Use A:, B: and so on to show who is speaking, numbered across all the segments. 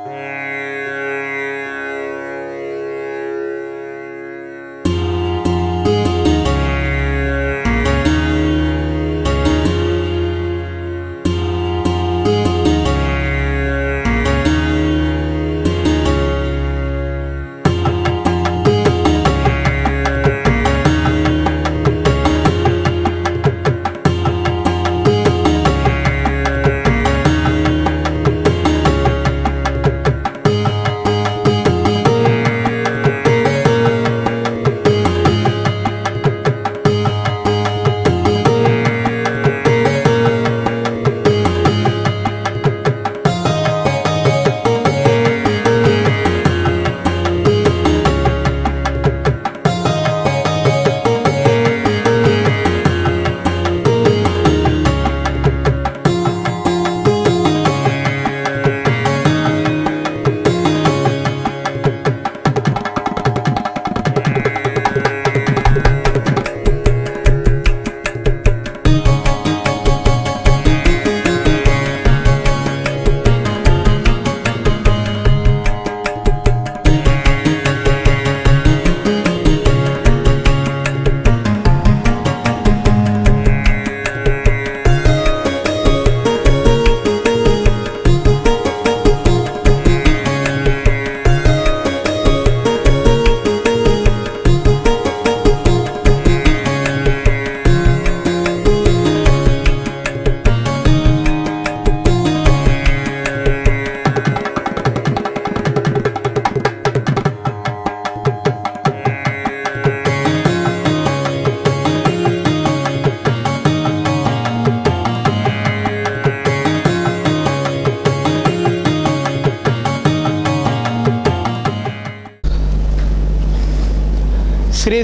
A: శ్రీ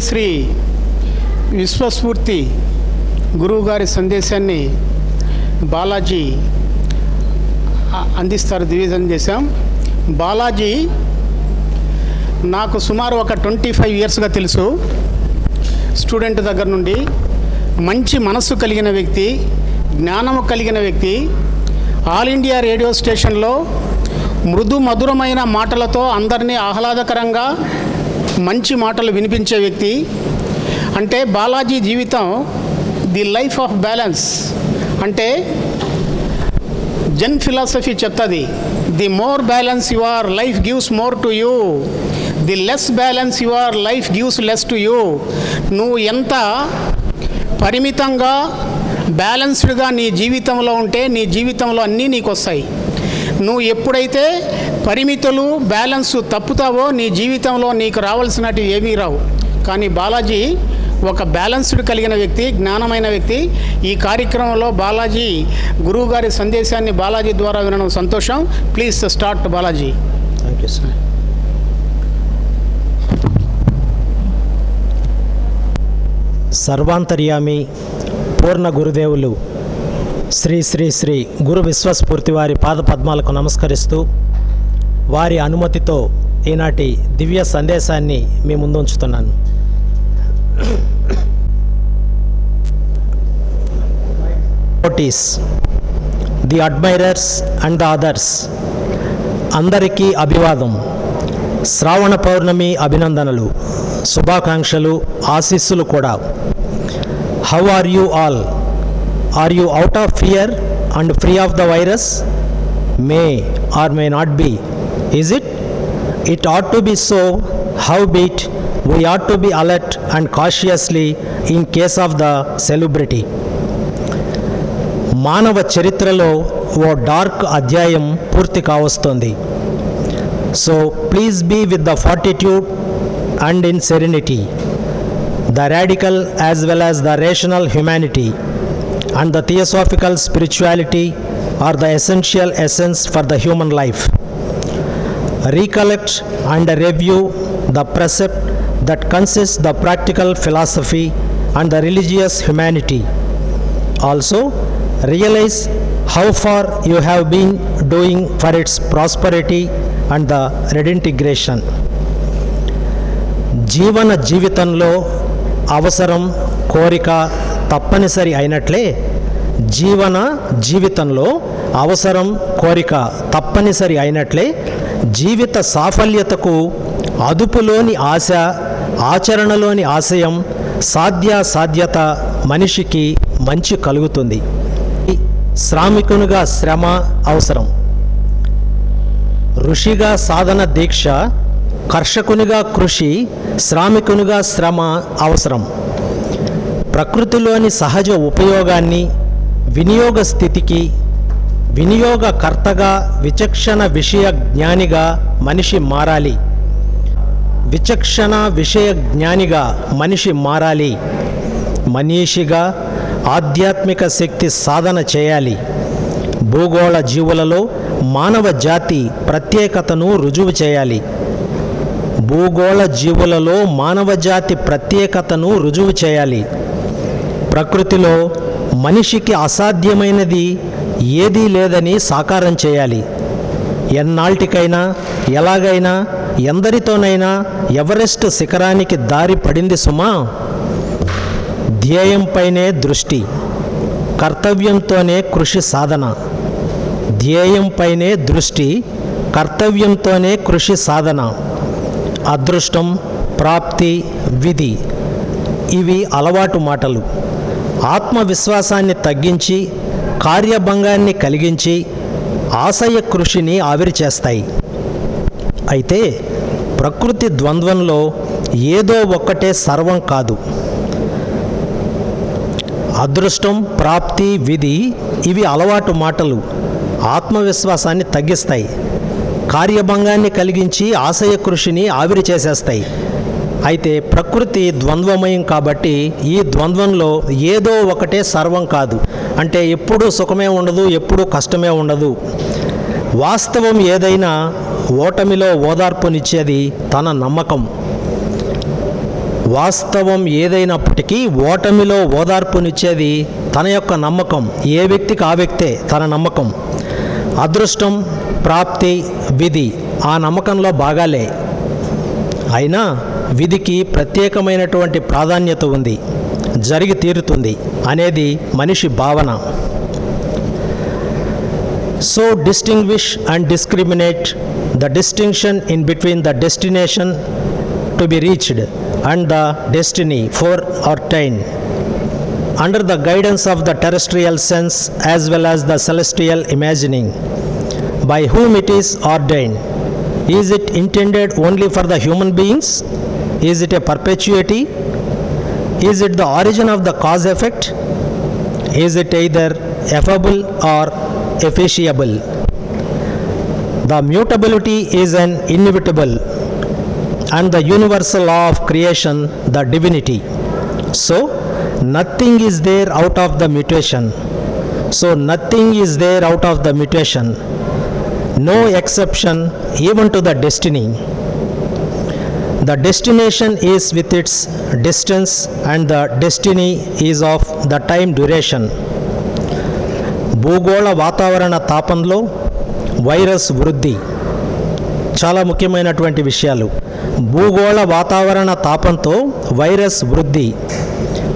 A: శ్రీ విశ్వస్ఫూర్తి గురువుగారి సందేశాన్ని బాలాజీ అందిస్తారు. దివ్య చేశాం. బాలాజీ నాకు సుమారు ఒక 25 ఇయర్స్గా తెలుసు. స్టూడెంట్ దగ్గర నుండి మంచి మనస్సు కలిగిన వ్యక్తి, జ్ఞానము కలిగిన వ్యక్తి. ఆల్ ఇండియా రేడియో స్టేషన్లో మృదు మధురమైన మాటలతో అందరినీ ఆహ్లాదకరంగా మంచి మాటలు వినిపించే వ్యక్తి. అంటే బాలాజీ జీవితం ది లైఫ్ ఆఫ్ బ్యాలెన్స్. అంటే జన్ ఫిలాసఫీ చెప్తుంది, the more balance your life gives more to you, the less balance your life gives less to you. నువ్వు ఎంత పరిమితంగా బ్యాలెన్స్డ్గా నీ జీవితంలో ఉంటే నీ జీవితంలో అన్నీ నీకు వస్తాయి. నువ్వు ఎప్పుడైతే పరిమితులు బ్యాలెన్స్ తప్పుతావో నీ జీవితంలో నీకు రావాల్సినవి ఏమీ రావు. కానీ బాలాజీ ఒక బ్యాలెన్స్డ్ కలిగిన వ్యక్తి, జ్ఞానమైన వ్యక్తి. ఈ కార్యక్రమంలో బాలాజీ గురువుగారి సందేశాన్ని బాలాజీ ద్వారా వినడం సంతోషం. Please start Balaji.
B: Thank you sir. సర్వాంతర్యామి పూర్ణ గురుదేవులు శ్రీ శ్రీ శ్రీ గురు విశ్వస్ఫూర్తి వారి పాదపద్మాలకు నమస్కరిస్తూ వారి అనుమతితో ఈనాటి దివ్య సందేశాన్ని మీ ముందు ఉంచుతున్నాను. Notice the admirers and the others, అందరికీ అభివాదం. శ్రావణ పౌర్ణమి అభినందనలు, శుభాకాంక్షలు, ఆశీస్సులు కూడా. How are you all? Are you out of fear and free of the virus? May or may not be. Is it? It ought to be so. Howbeit, we ought to be alert and cautiously in case of the celebrity. మానవ చరిత్రలో ఓ dark అధ్యాయం పూర్తి కావస్తోంది. So please be with the fortitude and in serenity. The radical as well as the rational humanity and the theosophical spirituality are the essential essence for the human life. Recollect and review the precept that consists the practical philosophy and the religious humanity. Also, realize how far you have been doing for its prosperity and the redintegration. జీవన జీవితంలో అవసరం, కోరిక తప్పనిసరి అయినట్లే జీవన జీవితంలో అవసరం, కోరిక తప్పనిసరి అయినట్లే జీవిత సాఫల్యతకు అదుపులోని ఆశ, ఆచరణలోని ఆశయం, సాధ్యత మనిషికి మంచి కలుగుతుంది. శ్రామికునిగా శ్రమ అవసరం. ఋషిగా సాధన దీక్ష, కర్షకునిగా కృషి, శ్రామికునిగా శ్రమ అవసరం. ప్రకృతిలోని సహజ ఉపయోగాన్ని వినియోగ స్థితికి, వినియోగకర్తగా విచక్షణ విషయ జ్ఞానిగా మనిషి మారాలి. విచక్షణ విషయ జ్ఞానిగా మనిషి మారాలి. మనీషిగా ఆధ్యాత్మిక శక్తి సాధన చేయాలి. భూగోళ జీవులలో మానవ జాతి ప్రత్యేకతను రుజువు చేయాలి. భూగోళ జీవులలో మానవ జాతి ప్రత్యేకతను రుజువు చేయాలి. ప్రకృతిలో మనిషికి అసాధ్యమైనది ఏదీ లేదని సాకారం చేయాలి. ఎన్నాళ్ళకైనా, ఎలాగైనా, ఎందరితోనైనా ఎవరెస్ట్ శిఖరానికి దారి పడింది సుమా. ధ్యేయంపైనే దృష్టి, కర్తవ్యంతోనే కృషి సాధన. ధ్యేయంపైనే దృష్టి, కర్తవ్యంతోనే కృషి సాధన. అదృష్టం, ప్రాప్తి, విధి ఇవి అలవాటు మాటలు. ఆత్మవిశ్వాసాన్ని తగ్గించి, కార్యభంగాన్ని కలిగించి, ఆశయ కృషిని ఆవిరి చేస్తాయి. అయితే ప్రకృతి ద్వంద్వంలో ఏదో ఒక్కటే సర్వం కాదు. అదృష్టం, ప్రాప్తి, విధి ఇవి అలవాటు మాటలు ఆత్మవిశ్వాసాన్ని తగ్గిస్తాయి, కార్యభంగాన్ని కలిగించి ఆశయ కృషిని ఆవిరి చేసేస్తాయి. అయితే ప్రకృతి ద్వంద్వమయం కాబట్టి ఈ ద్వంద్వంలో ఏదో ఒకటే సర్వం కాదు. అంటే ఎప్పుడూ సుఖమే ఉండదు, ఎప్పుడూ కష్టమే ఉండదు. వాస్తవం ఏదైనా ఓటమిలో ఓదార్పునిచ్చేది తన నమ్మకం. వాస్తవం ఏదైనప్పటికీ ఓటమిలో ఓదార్పునిచ్చేది తన యొక్క నమ్మకం. ఏ వ్యక్తికి ఆ వ్యక్తే తన నమ్మకం. అదృష్టం, ప్రాప్తి, విధి ఆ నమ్మకంలో భాగాలే. అయినా విధికి ప్రత్యేకమైనటువంటి ప్రాధాన్యత ఉంది, జరిగి తీరుతుంది అనేది మనిషి భావన. So distinguish and discriminate the distinction in between the destination to be reached and the destiny foreordained under the guidance of the terrestrial sense as well as the celestial imagining. By whom it is ordained? Is it intended only for the human beings? Is it a perpetuity? Is it the origin of the cause effect? Is it either effable or efficiable? The mutability is an inevitable and the universal law of creation, the divinity. So nothing is there out of the mutation. So nothing is there out of the mutation. No exception even to the destiny. The destination is with its distance and the destiny is of the time duration. భూగోళ వాతావరణ తాపంలో virus వృద్ధి చాలా ముఖ్యమైనటువంటి విషయాలు. భూగోళ వాతావరణ తాపంతో virus వృద్ధి,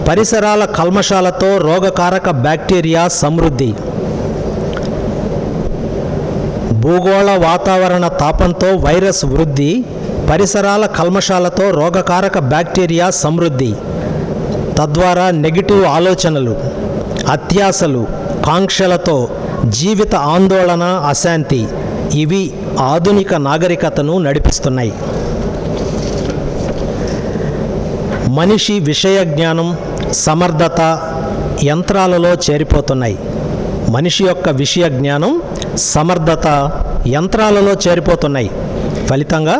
B: పరిసరాల కల్మషాలతో రోగకారక బ్యాక్టీరియా సమృద్ధి. భూగోళ వాతావరణ తాపంతో వైరస్ వృద్ధి, పరిసరాల కల్మషాలతో రోగకారక బ్యాక్టీరియా సమృద్ధి. తద్వారా నెగిటివ్ ఆలోచనలు, అత్యాశలు, కాంక్షలతో జీవిత ఆందోళన, అశాంతి ఇవి ఆధునిక నాగరికతను నడిపిస్తున్నాయి. మనిషి విషయ జ్ఞానం, సమర్థత యంత్రాలలో చేరిపోతున్నాయి. మనిషి యొక్క విషయ జ్ఞానం, సమర్థత యంత్రాలలో చేరిపోతున్నాయి. ఫలితంగా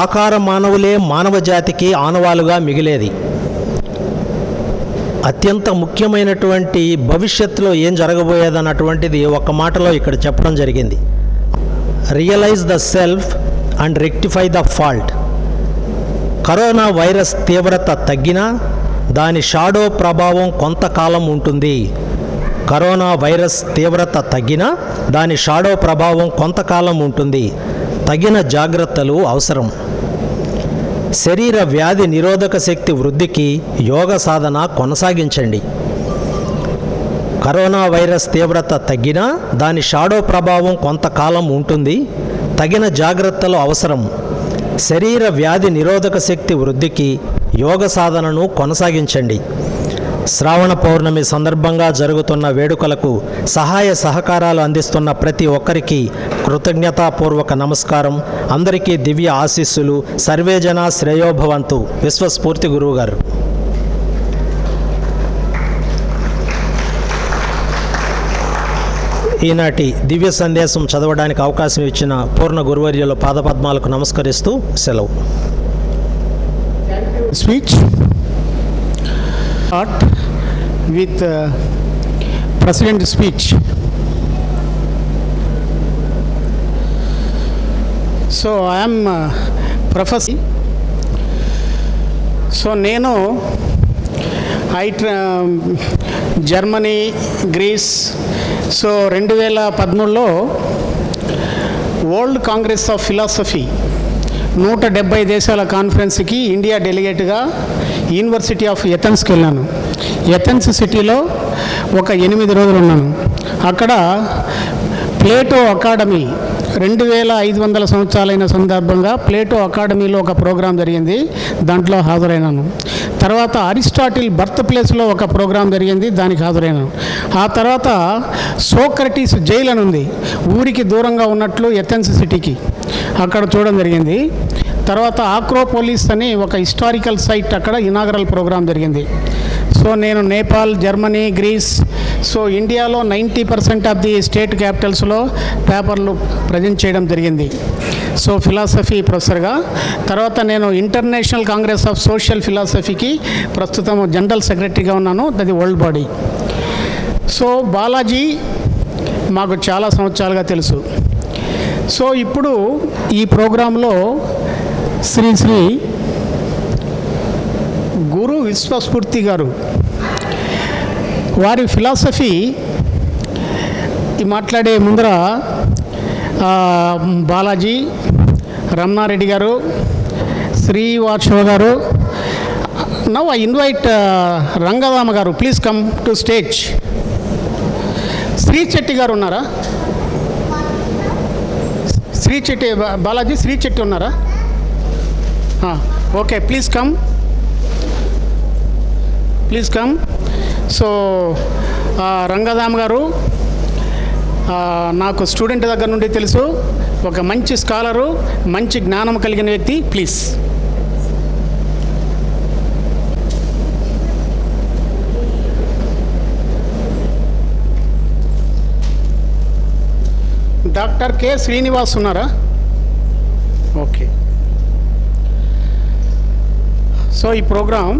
B: ఆకార మానవులే మానవ జాతికి ఆనవాలుగా మిగిలేది. అత్యంత ముఖ్యమైనటువంటి భవిష్యత్తులో ఏం జరగబోయేదన్నటువంటిది ఒక మాటలో ఇక్కడ చెప్పడం జరిగింది. Realise the self and rectify the fault. Corona virus తీవ్రత తగ్గినా దాని షాడో ప్రభావం కొంతకాలం ఉంటుంది. కరోనా వైరస్ తీవ్రత తగ్గినా దాని షాడో ప్రభావం కొంతకాలం ఉంటుంది. తగిన జాగ్రత్తలు అవసరం. శరీర వ్యాధి నిరోధక శక్తి వృద్ధికి యోగ సాధన కొనసాగించండి. కరోనా వైరస్ తీవ్రత తగ్గినా దాని షాడో ప్రభావం కొంతకాలం ఉంటుంది. తగిన జాగ్రత్తలు అవసరం. శరీర వ్యాధి నిరోధక శక్తి వృద్ధికి యోగ సాధనను కొనసాగించండి. శ్రావణ పౌర్ణమి సందర్భంగా జరుగుతున్న వేడుకలకు సహాయ సహకారాలు అందిస్తున్న ప్రతి ఒక్కరికి కృతజ్ఞతాపూర్వక నమస్కారం. అందరికీ దివ్య ఆశీస్సులు. సర్వేజన శ్రేయోభవంతు. విశ్వస్ఫూర్తి గురువు గారు. ఈనాటి దివ్య సందేశం చదవడానికి అవకాశం ఇచ్చిన పూర్ణ గురువర్యుల పాదపద్మాలకు నమస్కరిస్తూ సెలవు.
A: Speech with president speech. So I am professor. So నేను జర్మనీ, గ్రీస్. సో 2013లో వరల్డ్ కాంగ్రెస్ ఆఫ్ ఫిలాసఫీ 170 దేశాల కాన్ఫరెన్స్కి ఇండియా డెలిగేట్గా యూనివర్సిటీ ఆఫ్ ఎథెన్స్కి వెళ్ళాను. ఎథెన్స్ సిటీలో ఒక 8 రోజులు ఉన్నాను. అక్కడ ప్లేటో అకాడమీ 2500 సంవత్సరాలైన సందర్భంగా ప్లేటో అకాడమీలో ఒక ప్రోగ్రాం జరిగింది. దాంట్లో హాజరైనాను. తర్వాత అరిస్టాటిల్ బర్త్ ప్లేస్లో ఒక ప్రోగ్రాం జరిగింది, దానికి హాజరైనాను. ఆ తర్వాత సోక్రటీస్ జైలు అని ఉంది, ఊరికి దూరంగా ఉన్నట్లు ఎథెన్స్ సిటీకి, అక్కడ చూడడం జరిగింది. తర్వాత ఆక్రోపోలిస్ అని ఒక హిస్టారికల్ సైట్, అక్కడ ఇనాగరల్ ప్రోగ్రాం జరిగింది. సో నేను నేపాల్, జర్మనీ, గ్రీస్, సో ఇండియాలో 90% ఆఫ్ ది స్టేట్ క్యాపిటల్స్లో పేపర్లు ప్రజెంట్ చేయడం జరిగింది. సో ఫిలాసఫీ ప్రొఫెసర్గా. తర్వాత నేను ఇంటర్నేషనల్ కాంగ్రెస్ ఆఫ్ సోషల్ ఫిలాసఫీకి ప్రస్తుతం జనరల్ సెక్రటరీగా ఉన్నాను, అది వరల్డ్ బాడీ. సో బాలాజీ మాకు చాలా సంవత్సరాలుగా తెలుసు. సో ఇప్పుడు ఈ ప్రోగ్రాంలో శ్రీ శ్రీ గురు విశ్వస్ఫూర్తి గారు వారి ఫిలాసఫీ మాట్లాడే ముందర బాలాజీ, రమణారెడ్డి గారు, శ్రీవాత్సవ గారు. నౌ ఐ ఇన్వైట్ రంగదామ గారు, please come to stage. Shri Chetti గారు ఉన్నారా? శ్రీ చెట్టి, బాలాజీ శ్రీ చెట్టి ఉన్నారా? Okay, please come, please come. So Rangadam గారు నాకు స్టూడెంట్ దగ్గర నుండి తెలుసు, ఒక మంచి స్కాలరు, మంచి జ్ఞానం కలిగిన వ్యక్తి. ప్లీజ్. డాక్టర్ కె శ్రీనివాస్ ఉన్నారా? ఓకే. సో ఈ ప్రోగ్రాం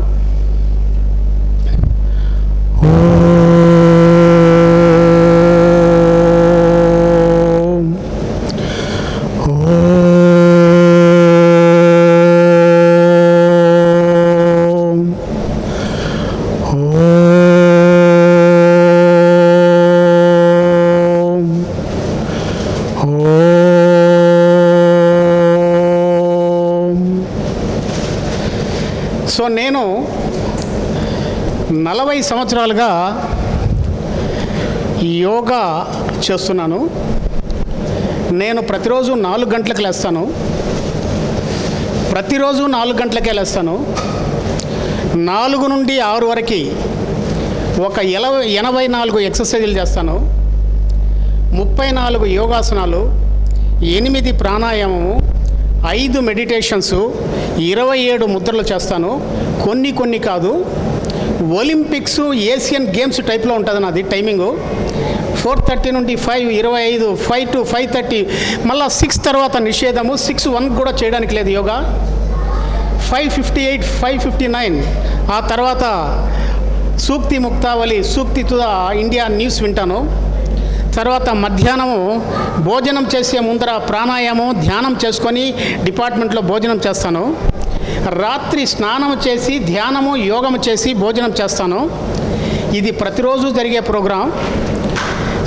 A: సో నేను 40 సంవత్సరాలుగా యోగా చేస్తున్నాను. నేను ప్రతిరోజు 4 గంటలకు లేస్తాను. ప్రతిరోజు 4 గంటలకే లేస్తాను. 4 నుండి 6 వరకు ఒక 84 ఎక్సర్సైజులు చేస్తాను, 34 యోగాసనాలు, 8 ప్రాణాయామము, 5 మెడిటేషన్స్, 27 ముద్రలు చేస్తాను. కొన్ని కాదు, ఒలింపిక్స్, ఏషియన్ గేమ్స్ టైప్లో ఉంటుంది నాది టైమింగు. 4:30 నుండి 5, 25, 5 to 5:30, మళ్ళీ 6 తర్వాత నిషేధము. 6:01 కూడా చేయడానికి లేదు యోగా. 5:58, 5:59 ఆ తర్వాత సూక్తి ముక్తావళి, సూక్తి టు ఇండియా న్యూస్ వింటాను. తర్వాత మధ్యాహ్నము భోజనం చేసే ముందర ప్రాణాయామం, ధ్యానం చేసుకొని డిపార్ట్మెంట్లో భోజనం చేస్తాను. రాత్రి స్నానం చేసి ధ్యానము, యోగము చేసి భోజనం చేస్తాను. ఇది ప్రతిరోజు జరిగే ప్రోగ్రాం.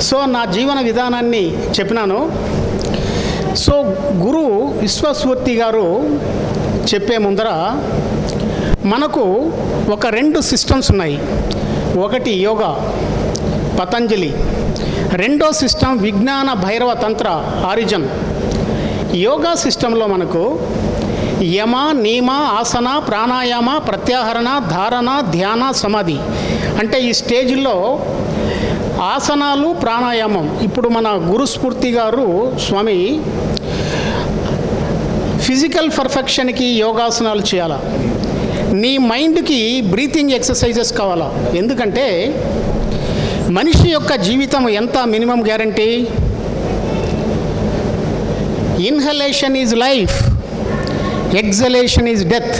A: సో నా జీవన విధానాన్ని చెప్పినాను. సో గురు విశ్వస్ఫూర్తి గారు చెప్పే ముందర మనకు ఒక 2 సిస్టమ్స్ ఉన్నాయి. ఒకటి యోగా, పతంజలి. రెండో సిస్టమ్ విజ్ఞాన భైరవ తంత్ర, ఆరిజన్. యోగా సిస్టంలో మనకు యమ, నియమ, ఆసన, ప్రాణాయామ, ప్రత్యాహరణ, ధారణ, ధ్యాన, సమాధి అంటే ఈ స్టేజ్లో ఆసనాలు, ప్రాణాయామం. ఇప్పుడు మన గురుస్ఫూర్తి గారు స్వామి ఫిజికల్ పర్ఫెక్షన్కి యోగాసనాలు చేయాలా, నీ మైండ్కి బ్రీతింగ్ ఎక్సర్సైజెస్ కావాలా. ఎందుకంటే మనిషి యొక్క జీవితం ఎంత minimum guarantee? Inhalation is life, exhalation is death.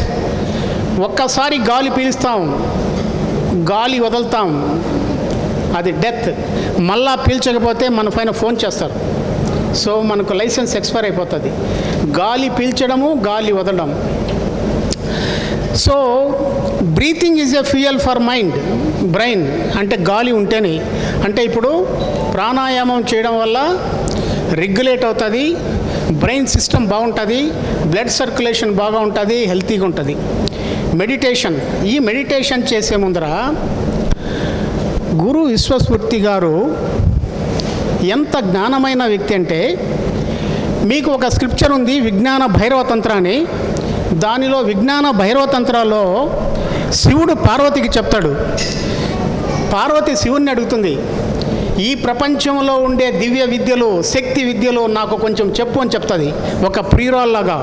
A: ఒక్కసారి గాలి పీలుస్తాం, గాలి వదులుతాం, అది డెత్. మళ్ళా పీల్చకపోతే మన పైన ఫోన్ చేస్తారు, సో మనకు లైసెన్స్ ఎక్స్పైర్ అయిపోతుంది. గాలి పీల్చడము, గాలి వదలడం. So breathing is a fuel for mind, brain. అంటే గాలి ఉంటేనే. అంటే ఇప్పుడు ప్రాణాయామం చేయడం వల్ల రెగ్యులేట్ అవుతుంది, బ్రెయిన్ సిస్టమ్ బాగుంటుంది, బ్లడ్ సర్క్యులేషన్ బాగా ఉంటుంది, హెల్తీగా ఉంటుంది. మెడిటేషన్, ఈ మెడిటేషన్ చేసే ముందర గురు విశ్వస్ఫూర్తి గారు ఎంత జ్ఞానమైన వ్యక్తి అంటే, మీకు ఒక స్క్రిప్చర్ ఉంది విజ్ఞాన భైరవ తంత్ర అని. దానిలో విజ్ఞాన భైరవ తంత్రాల్లో శివుడు పార్వతికి చెప్తాడు. పార్వతి శివుణ్ణి అడుగుతుంది, ఈ ప్రపంచంలో ఉండే దివ్య విద్యలు, శక్తి విద్యలు నాకు కొంచెం చెప్పు అని చెప్తుంది, ఒక ప్రియురాల్లాగా.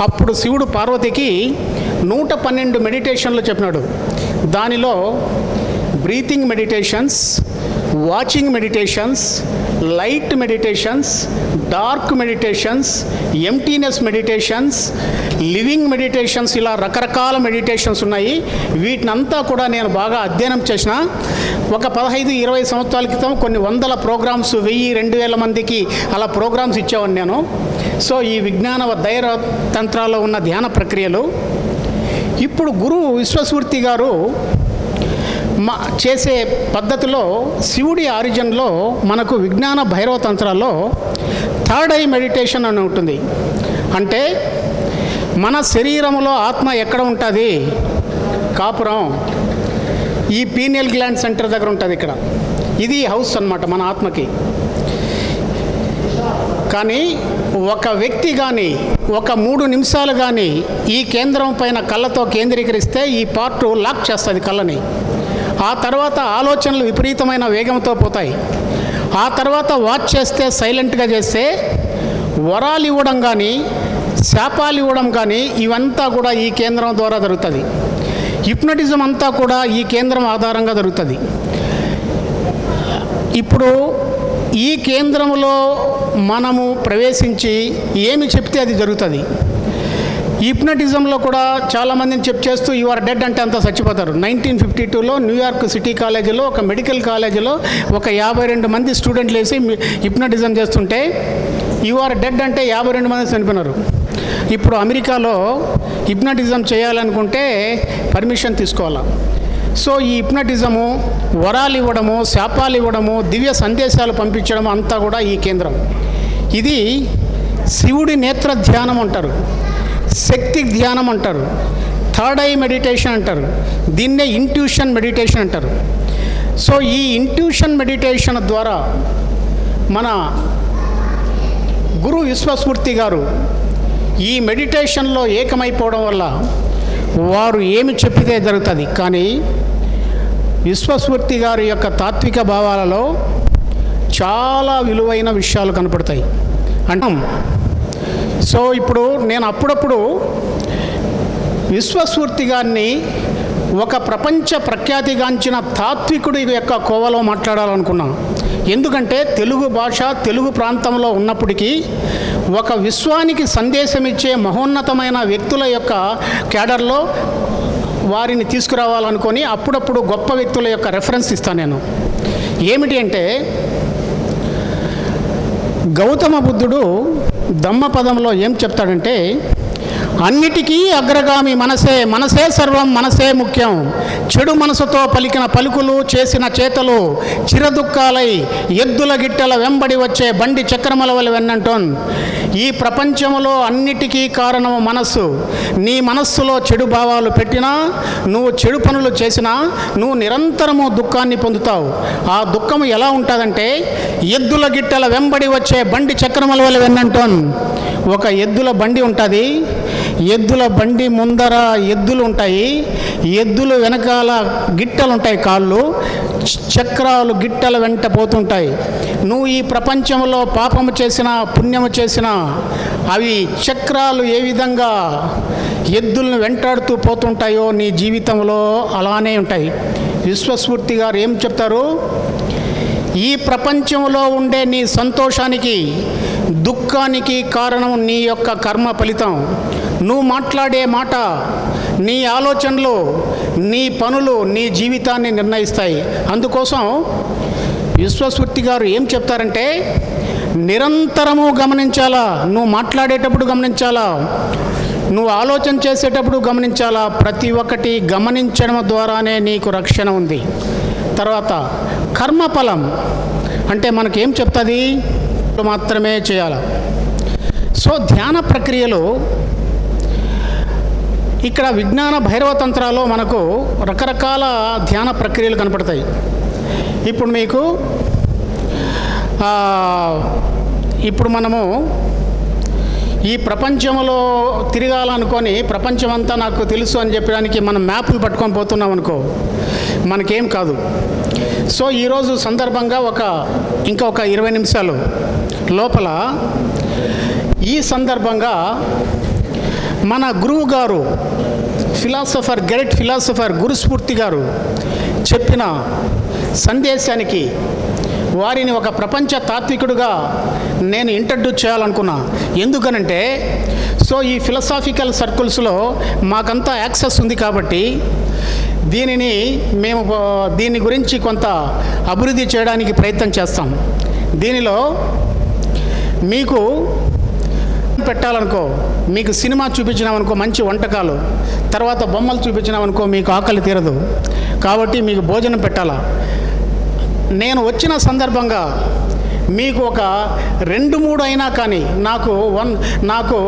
A: అప్పుడు శివుడు పార్వతికి 112 మెడిటేషన్లు చెప్పినాడు. దానిలో breathing meditations, watching meditations, light meditations, dark meditations, emptiness meditations, living meditations, ఇలా రకరకాల మెడిటేషన్స్ ఉన్నాయి. వీటినంతా కూడా నేను బాగా అధ్యయనం చేసిన. ఒక 15-20 సంవత్సరాల క్రితం కొన్ని వందల ప్రోగ్రామ్స్, 1000-2000 మందికి అలా ప్రోగ్రామ్స్ ఇచ్చేవాడిని నేను. సో ఈ విజ్ఞాన ధైర్య తంత్రాల్లో ఉన్న ధ్యాన ప్రక్రియలు ఇప్పుడు గురు విశ్వస్ఫూర్తి గారు చేసే పద్ధతిలో శివుడి ఆరిజిన్లో మనకు విజ్ఞాన భైరవ తంత్రాల్లో థర్డ్ ఐ మెడిటేషన్ అని ఉంటుంది. అంటే మన శరీరంలో ఆత్మ ఎక్కడ ఉంటుంది? కాపురం, ఈ పీనియల్ గ్లాండ్ సెంటర్ దగ్గర ఉంటుంది. ఇక్కడ ఇది హౌస్ అన్నమాట మన ఆత్మకి. కానీ ఒక వ్యక్తి కానీ ఒక 3 నిమిషాలు కానీ ఈ కేంద్రం పైన కళ్ళతో కేంద్రీకరిస్తే ఈ పార్ట్ లాక్ చేస్తుంది కళ్ళని. ఆ తర్వాత ఆలోచనలు విపరీతమైన వేగంతో పోతాయి. ఆ తర్వాత వాచ్ చేస్తే, సైలెంట్గా చేస్తే వరాలు ఇవ్వడం కానీ, శాపాలు ఇవ్వడం కానీ ఇవంతా కూడా ఈ కేంద్రం ద్వారా జరుగుతుంది. హిప్నటిజం అంతా కూడా ఈ కేంద్రం ఆధారంగా జరుగుతుంది. ఇప్పుడు ఈ కేంద్రంలో మనము ప్రవేశించి ఏమి చెప్తే అది జరుగుతుంది. హిప్నటిజంలో కూడా చాలామందిని చేస్తూ యు ఆర్ డెడ్ అంటే అంతా చచ్చిపోతారు. 1952లో న్యూయార్క్ సిటీ కాలేజీలో ఒక మెడికల్ కాలేజీలో ఒక 52 మంది స్టూడెంట్లు వేసి హిప్నటిజం చేస్తుంటే యు ఆర్ డెడ్ అంటే 52 మంది చనిపోయినారు. ఇప్పుడు అమెరికాలో హిప్నటిజం చేయాలనుకుంటే పర్మిషన్ తీసుకోవాలా. సో ఈ హిప్నటిజము వరాలు ఇవ్వడము, శాపాలు ఇవ్వడము, దివ్య సందేశాలు పంపించడం అంతా కూడా ఈ కేంద్రం. ఇది శివుడి నేత్ర ధ్యానం అంటారు, శక్తి ధ్యానం అంటారు, థర్డ్ ఐ మెడిటేషన్ అంటారు, దీన్నే ఇంట్యూషన్ మెడిటేషన్ అంటారు. సో ఈ ఇంట్యూషన్ మెడిటేషన్ ద్వారా మన గురు విశ్వస్ఫూర్తి గారు ఈ మెడిటేషన్లో ఏకమైపోవడం వల్ల వారు ఏమి చెప్పితే జరుగుతుంది. కానీ విశ్వస్ఫూర్తి గారి యొక్క తాత్విక భావాలలో చాలా విలువైన విషయాలు కనపడతాయి అంటాం. సో ఇప్పుడు నేను అప్పుడప్పుడు విశ్వస్ఫూర్తి గారిని ఒక ప్రపంచ ప్రఖ్యాతిగాంచిన తాత్వికుడి యొక్క కోవలో మాట్లాడాలనుకున్నాను. ఎందుకంటే తెలుగు భాష, తెలుగు ప్రాంతంలో ఉన్నప్పటికీ ఒక విశ్వానికి సందేశం ఇచ్చే మహోన్నతమైన వ్యక్తుల యొక్క క్యాడర్లో వారిని తీసుకురావాలనుకొని అప్పుడప్పుడు గొప్ప వ్యక్తుల యొక్క రెఫరెన్స్ ఇస్తాను నేను. ఏమిటి అంటే గౌతమ బుద్ధుడు ధమ్మపదంలో ఏం చెప్తాడంటే, అన్నిటికీ అగ్రగామి మనసే, మనసే సర్వం, మనసే ముఖ్యం. చెడు మనసుతో పలికిన పలుకులు, చేసిన చేతలు చిరదుఃఖాలై ఎద్దుల గిట్టెల వెంబడి వచ్చే బండి చక్రముల వలె వెన్నంటోన్. ఈ ప్రపంచంలో అన్నిటికీ కారణము మనస్సు. నీ మనస్సులో చెడు భావాలు పెట్టినా, నువ్వు చెడు పనులు చేసినా నువ్వు నిరంతరము దుఃఖాన్ని పొందుతావు. ఆ దుఃఖము ఎలా ఉంటుందంటే, ఎద్దుల గిట్టెల వెంబడి వచ్చే బండి చక్రముల వలె వెన్నంటోన్. ఒక ఎద్దుల బండి ఉంటుంది, ఎద్దుల బండి ముందర ఎద్దులు ఉంటాయి, ఎద్దులు వెనకాల గిట్టలు ఉంటాయి, కాళ్ళు చక్రాలు గిట్టల వెంట పోతుంటాయి. నువ్వు ఈ ప్రపంచంలో పాపము చేసినా పుణ్యము చేసినా అవి చక్రాలు ఏ విధంగా ఎద్దులను వెంటాడుతూ పోతుంటాయో నీ జీవితంలో అలానే ఉంటాయి. విశ్వస్ఫూర్తి గారు ఏం చెప్తారు? ఈ ప్రపంచంలో ఉండే నీ సంతోషానికి దుఃఖానికి కారణం నీ యొక్క కర్మ ఫలితం. నువ్వు మాట్లాడే మాట, నీ ఆలోచనలు, నీ పనులు నీ జీవితాన్ని నిర్ణయిస్తాయి. అందుకోసం విశ్వస్ఫూర్తి గారు ఏం చెప్తారంటే, నిరంతరము గమనించాలా, నువ్వు మాట్లాడేటప్పుడు గమనించాలా, నువ్వు ఆలోచన చేసేటప్పుడు గమనించాలా. ప్రతి ఒక్కటి గమనించడం ద్వారానే నీకు రక్షణ ఉంది. తర్వాత కర్మఫలం అంటే మనకేం చెప్తుంది? మాత్రమే చేయాలి. సో ధ్యాన ప్రక్రియలో ఇక్కడ విజ్ఞాన భైరవ తంత్రాల్లో మనకు రకరకాల ధ్యాన ప్రక్రియలు కనపడతాయి. ఇప్పుడు మీకు ఇప్పుడు మనము ఈ ప్రపంచంలో తిరగాలనుకొని, ప్రపంచమంతా నాకు తెలుసు అని చెప్పడానికి మనం మ్యాప్లు పట్టుకొని పోతున్నాం అనుకో, మనకేం కాదు. సో ఈరోజు సందర్భంగా ఇంకా ఒక 20 నిమిషాలు లోపల ఈ సందర్భంగా మన గురువు గారు, గ్రేట్ ఫిలాసఫర్ గురుస్ఫూర్తి గారు చెప్పిన సందేశానికి వారిని ఒక ప్రపంచ తాత్వికుడుగా నేను ఇంట్రడ్యూస్ చేయాలనుకున్నా. ఎందుకనంటే, సో ఈ ఫిలసాఫికల్ సర్కిల్స్లో మాకంతా యాక్సెస్ ఉంది కాబట్టి దీని గురించి కొంత అభివృద్ధి చేయడానికి ప్రయత్నం చేస్తాం. దీనిలో మీకు పెట్టాలనుకో, మీకు సినిమా చూపించినామనుకో, మంచి వంటకాలు, తర్వాత బొమ్మలు చూపించినామనుకో మీకు ఆకలి తీరదు. కాబట్టి మీకు భోజనం పెట్టాలా. నేను వచ్చిన సందర్భంగా మీకు ఒక 2-3 అయినా కానీ నాకు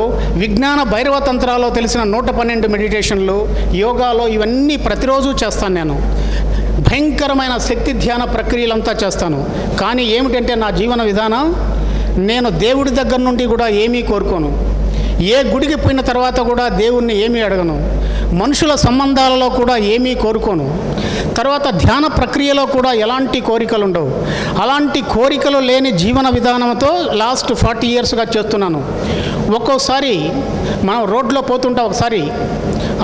A: విజ్ఞాన భైరవ తంత్రాల్లో తెలిసిన 112 మెడిటేషన్లు, యోగాలో ఇవన్నీ ప్రతిరోజు చేస్తాను. నేను భయంకరమైన శక్తి ధ్యాన ప్రక్రియలంతా చేస్తాను. కానీ ఏమిటంటే నా జీవన విధానం, నేను దేవుడి దగ్గర నుండి కూడా ఏమీ కోరుకోను. ఏ గుడికి పోయిన తర్వాత కూడా దేవుణ్ణి ఏమీ అడగను. మనుషుల సంబంధాలలో కూడా ఏమీ కోరుకోను. తర్వాత ధ్యాన ప్రక్రియలో కూడా ఎలాంటి కోరికలు ఉండవు. అలాంటి కోరికలు లేని జీవన విధానంతో లాస్ట్ 40 ఇయర్స్గా చేస్తున్నాను. ఒక్కోసారి మనం రోడ్లో పోతుంటే, ఒకసారి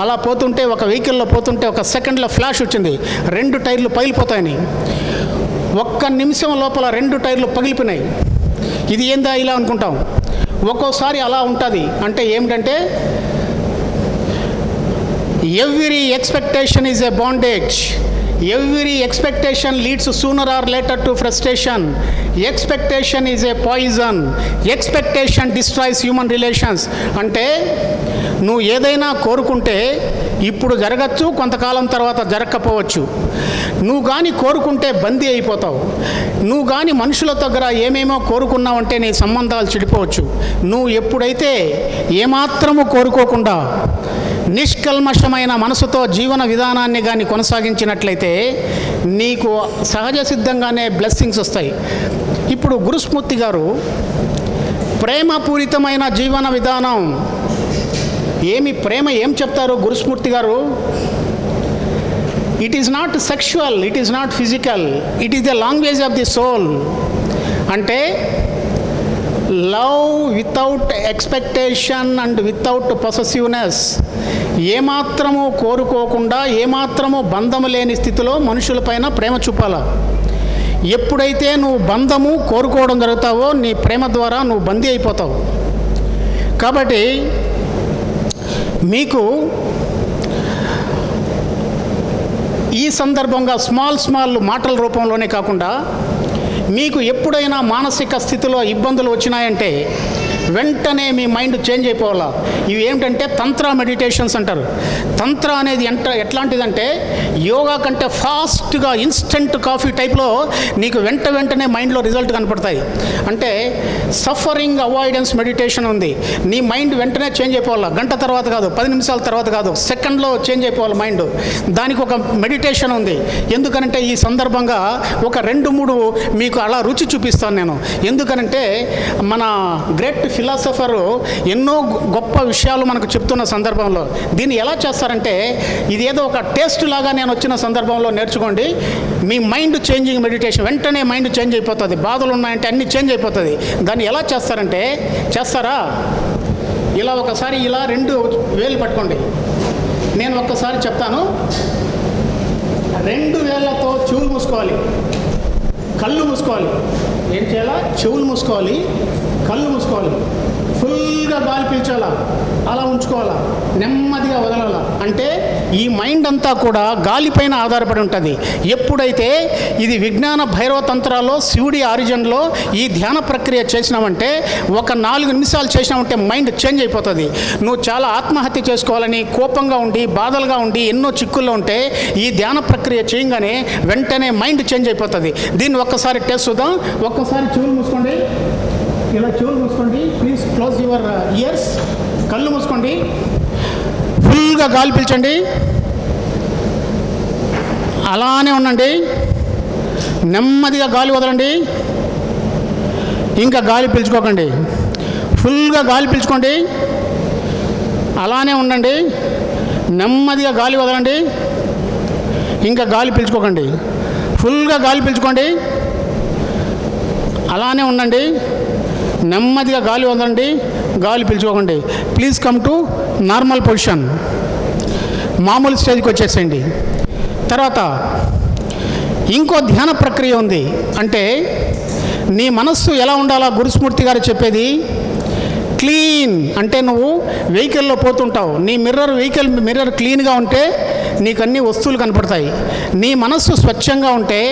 A: అలా పోతుంటే, ఒక వెహికల్లో పోతుంటే ఒక సెకండ్లో ఫ్లాష్ వచ్చింది, 2 టైర్లు పగిలిపోతాయని. 1 నిమిషం లోపల 2 టైర్లు పగిలిపోయినాయి. ఇది ఏందా ఇలా అనుకుంటాం. ఒక్కోసారి అలా ఉంటుంది. అంటే ఏమిటంటే, every expectation is a bondage. Every expectation leads sooner or later to frustration. Expectation is a poison. Expectation destroys human relations. అంటే నువ్వు ఏదైనా కోరుకుంటే ఇప్పుడు జరగచ్చు, కొంతకాలం తర్వాత జరగకపోవచ్చు. నువ్వు కానీ కోరుకుంటే బందీ అయిపోతావు. నువ్వు కానీ మనుషుల దగ్గర ఏమేమో కోరుకున్నావంటే నీ సంబంధాలు చెడిపోవచ్చు. నువ్వు ఎప్పుడైతే ఏమాత్రము కోరుకోకుండా నిష్కల్మషమైన మనసుతో జీవన విధానాన్ని కానీ కొనసాగించినట్లయితే నీకు సహజ సిద్ధంగానే బ్లెస్సింగ్స్ వస్తాయి. ఇప్పుడు గురుస్మూర్తి గారు ప్రేమపూరితమైన జీవన విధానం, ప్రేమ ఏం చెప్తారు గురుస్మూర్తి గారు? It is not sexual, it is not physical, it is the language of the soul. అంటే love without expectation and without possessiveness. ఏమాత్రము కోరుకోకుండా, ఏమాత్రము బంధము లేని స్థితిలో మనుషులపైన ప్రేమ చూపాల. ఎప్పుడైతే నువ్వు బంధము కోరుకోవడం జరుగుతావో నీ ప్రేమ ద్వారా నువ్వు బందీ అయిపోతావు. కాబట్టి మీకు ఈ సందర్భంగా స్మాల్ మాటల రూపంలోనే కాకుండా మీకు ఎప్పుడైనా మానసిక స్థితిలో ఇబ్బందులు వచ్చినాయంటే వెంటనే మీ మైండ్ చేంజ్ అయిపోవాలా. ఇవి ఏమిటంటే తంత్ర మెడిటేషన్స్ అంటారు. తంత్ర అనేది ఎట్లాంటిదంటే యోగా కంటే ఫాస్ట్గా ఇన్స్టెంట్ కాఫీ టైప్లో నీకు వెంటనే మైండ్లో రిజల్ట్ కనపడతాయి. అంటే సఫరింగ్ అవాయిడెన్స్ మెడిటేషన్ ఉంది. నీ మైండ్ వెంటనే చేంజ్ అయిపోవాలా. గంట తర్వాత కాదు, 10 నిమిషాల తర్వాత కాదు, సెకండ్లో చేంజ్ అయిపోవాలి మైండ్. దానికి ఒక మెడిటేషన్ ఉంది. ఎందుకనంటే ఈ సందర్భంగా ఒక 2-3 మీకు అలా రుచి చూపిస్తాను నేను. ఎందుకనంటే మన గ్రేట్ ఫిలాసఫరు ఎన్నో గొప్ప విషయాలు మనకు చెప్తున్న సందర్భంలో దీన్ని ఎలా చేస్తారంటే ఇది ఏదో ఒక టేస్ట్ లాగా నేను వచ్చిన సందర్భంలో నేర్చుకోండి. మీ మైండ్ చేంజింగ్ మెడిటేషన్, వెంటనే మైండ్ చేంజ్ అయిపోతుంది. బాధలు ఉన్నాయంటే అన్నీ చేంజ్ అయిపోతుంది. దాన్ని ఎలా చేస్తారంటే, చేస్తారా? ఇలా ఒకసారి ఇలా 2 వేలు పట్టుకోండి. నేను ఒక్కసారి చెప్తాను. 2 వేళ్ళతో చెవులు మూసుకోవాలి, కళ్ళు మూసుకోవాలి. ఏం చేయాలా? చెవులు మూసుకోవాలి, కళ్ళు మూసుకోవాలి. ఫుల్గా గాలి పీల్చాలా, అలా ఉంచుకోవాలా, నెమ్మదిగా వదలాలా. అంటే ఈ మైండ్ అంతా కూడా గాలిపైన ఆధారపడి ఉంటుంది. ఎప్పుడైతే ఇది విజ్ఞాన భైరవ తంత్రాల్లో శివుడి ఆరిజిన్లో ఈ ధ్యాన ప్రక్రియ చేసినామంటే, ఒక 4 నిమిషాలు చేసినామంటే మైండ్ చేంజ్ అయిపోతుంది. నువ్వు చాలా ఆత్మహత్య చేసుకోవాలని కోపంగా ఉండి బాధలుగా ఉండి ఎన్నో చిక్కుల్లో ఉంటే ఈ ధ్యాన ప్రక్రియ చేయగానే వెంటనే మైండ్ చేంజ్ అయిపోతుంది. దీన్ని ఒక్కసారి టెస్ట్ చూద్దాం. ఒక్కసారి చెవులు మూసుకోండి, ఇలా చెవులు మూసుకోండి. Please close your years. కళ్ళు మూసుకోండి, ఫుల్గా గాలి పీల్చండి, అలానే ఉండండి. నెమ్మదిగా గాలి వదలండి, ఇంకా గాలి పీల్చుకోకండి. ఫుల్గా గాలి పీల్చుకోండి, అలానే ఉండండి. నెమ్మదిగా గాలి వదలండి, ఇంకా గాలి పీల్చుకోకండి. ఫుల్గా గాలి పీల్చుకోండి, అలానే ఉండండి. నెమ్మదిగా గాలి వదలండి, గాలి పీల్చుకోకండి. Please come to normal position. మామూలు స్టేజ్కి వచ్చేసేయండి. తర్వాత ఇంకో ధ్యాన ప్రక్రియ ఉంది. అంటే నీ మనస్సు ఎలా ఉండాలా గురుస్మూర్తి గారు చెప్పేది. క్లీన్ అంటే నువ్వు వెహికల్లో పోతుంటావు, నీ మిర్రర్ క్లీన్గా ఉంటే నీకు అన్ని వస్తువులు కనపడతాయి. నీ మనస్సు స్వచ్ఛంగా ఉంటే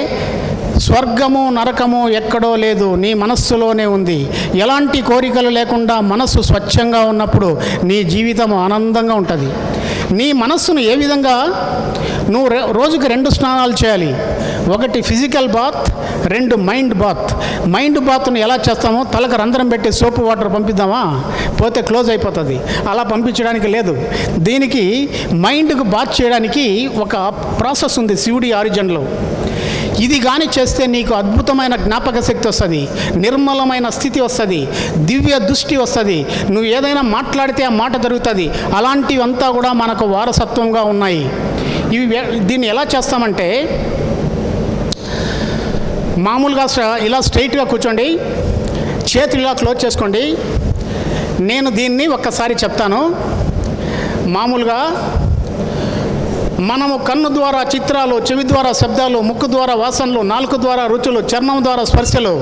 A: స్వర్గము నరకము ఎక్కడో లేదు, నీ మనస్సులోనే ఉంది. ఎలాంటి కోరికలు లేకుండా మనస్సు స్వచ్ఛంగా ఉన్నప్పుడు నీ జీవితం ఆనందంగా ఉంటుంది. నీ మనస్సును ఏ విధంగా నువ్వు రోజుకి 2 స్నానాలు చేయాలి. ఒకటి physical bath, 2 mind bath. Mind బాత్ను ఎలా చేస్తామో తలకు రంధ్రం పెట్టి సోపు వాటర్ పంపిద్దామా, పోతే క్లోజ్ అయిపోతుంది. అలా పంపించడానికి లేదు. దీనికి మైండ్కు బాత్ చేయడానికి ఒక ప్రాసెస్ ఉంది శివుడి ఆరిజిన్లో. ఇది కానీ చేస్తే నీకు అద్భుతమైన జ్ఞాపక శక్తి వస్తుంది, నిర్మలమైన స్థితి వస్తుంది, దివ్య దృష్టి వస్తుంది. నువ్వు ఏదైనా మాట్లాడితే ఆ మాట జరుగుతుంది. అలాంటివంతా కూడా మనకు వారసత్వంగా ఉన్నాయి. దీన్ని ఎలా చేస్తామంటే మామూలుగా ఇలా స్ట్రైట్గా కూర్చోండి, చేతులు ఇలా క్లోజ్ చేసుకోండి. నేను దీన్ని ఒక్కసారి చెప్తాను. మామూలుగా మనము కన్ను ద్వారా చిత్రాలు, చెవి ద్వారా శబ్దాలు, ముక్కు ద్వారా వాసనలు, నాలుక ద్వారా రుచులు, చర్మం ద్వారా స్పర్శలు,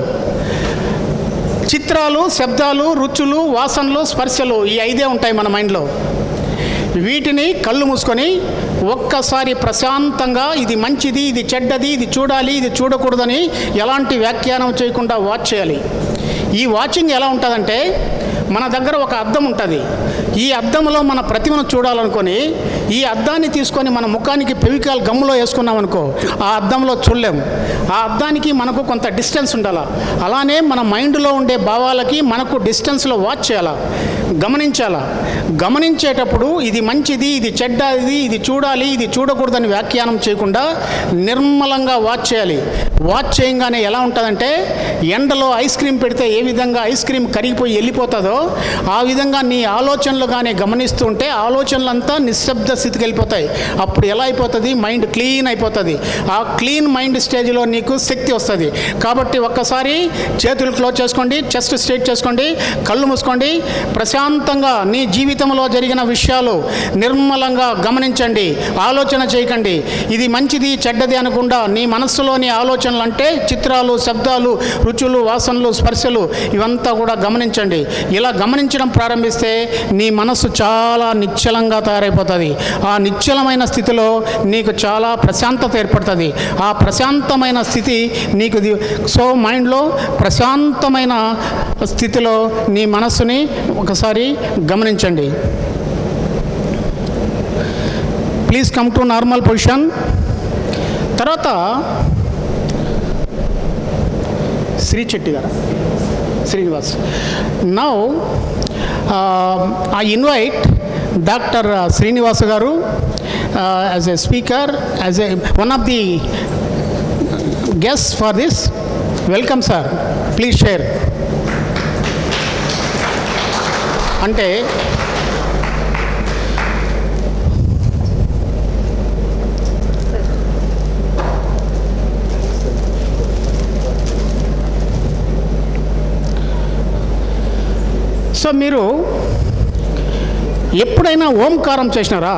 A: చిత్రాలు, శబ్దాలు, రుచులు, వాసనలు, స్పర్శలు, ఈ 5 ఉంటాయి మన మైండ్లో. వీటిని కళ్ళు మూసుకొని ఒక్కసారి ప్రశాంతంగా ఇది మంచిది, ఇది చెడ్డది, ఇది చూడాలి, ఇది చూడకూడదని ఎలాంటి వ్యాఖ్యానం చేయకుండా వాచ్ చేయాలి. ఈ వాచింగ్ ఎలా ఉంటుందంటే, మన దగ్గర ఒక అద్దం ఉంటుంది. ఈ అద్దంలో మన ప్రతిమను చూడాలనుకొని ఈ అద్దాన్ని తీసుకొని మన ముఖానికి పెవికాల్ గమ్ములో వేసుకున్నాం అనుకో, ఆ అద్దంలో చూడలేము. ఆ అద్దానికి మనకు కొంత డిస్టెన్స్ ఉండాలి. అలానే మన మైండ్లో ఉండే భావాలకి మనకు డిస్టెన్స్లో వాచ్ చేయాలా, గమనించాలా. గమనించేటప్పుడు ఇది మంచిది, ఇది చెడ్డది, ఇది చూడాలి, ఇది చూడకూడదని వ్యాఖ్యానం చేయకుండా నిర్మలంగా వాచ్ చేయాలి. వాచ్ చేయగానే ఎలా ఉంటుందంటే, ఎండలో ఐస్ క్రీమ్ పెడితే ఏ విధంగా ఐస్ క్రీమ్ కరిగిపోయి వెళ్ళిపోతుందో ఆ విధంగా నీ ఆలోచనలు కానీ గమనిస్తుంటే ఆలోచనలంతా నిశ్శబ్ద స్థితికి వెళ్ళిపోతాయి. అప్పుడు ఎలా అయిపోతుంది, మైండ్ క్లీన్ అయిపోతుంది. ఆ క్లీన్ మైండ్ స్టేజ్లో నీకు శక్తి వస్తుంది. కాబట్టి ఒక్కసారి చేతులు క్లోజ్ చేసుకోండి, చెస్ట్ స్ట్రైట్ చేసుకోండి, కళ్ళు మూసుకోండి. ప్రశాంతంగా నీ జీవితంలో జరిగిన విషయాలు నిర్మలంగా గమనించండి. ఆలోచన చేయకండి ఇది మంచిది చెడ్డది అనకుండా నీ మనస్సులోని ఆలోచనలు అంటే చిత్రాలు, శబ్దాలు, రుచులు, వాసనలు, స్పర్శలు ఇవంతా కూడా గమనించండి. ఇలా గమనించడం ప్రారంభిస్తే నీ మనసు చాలా నిశ్చలంగా తయారైపోతుంది. ఆ నిశ్చలమైన స్థితిలో నీకు చాలా ప్రశాంతత ఏర్పడుతుంది. ఆ ప్రశాంతమైన స్థితి నీకు సో మైండ్లో ప్రశాంతమైన స్థితిలో నీ మనస్సుని ఒకసారి గమనించండి. Please come to normal position. తర్వాత శ్రీ చెట్టి గారు, Srinivas. Now I invite doctor Srinivas గారు as a speaker, as a one of the guest for this. Welcome sir, please share. అంటే సో మీరు ఎప్పుడైనా ఓంకారం చేసినారా?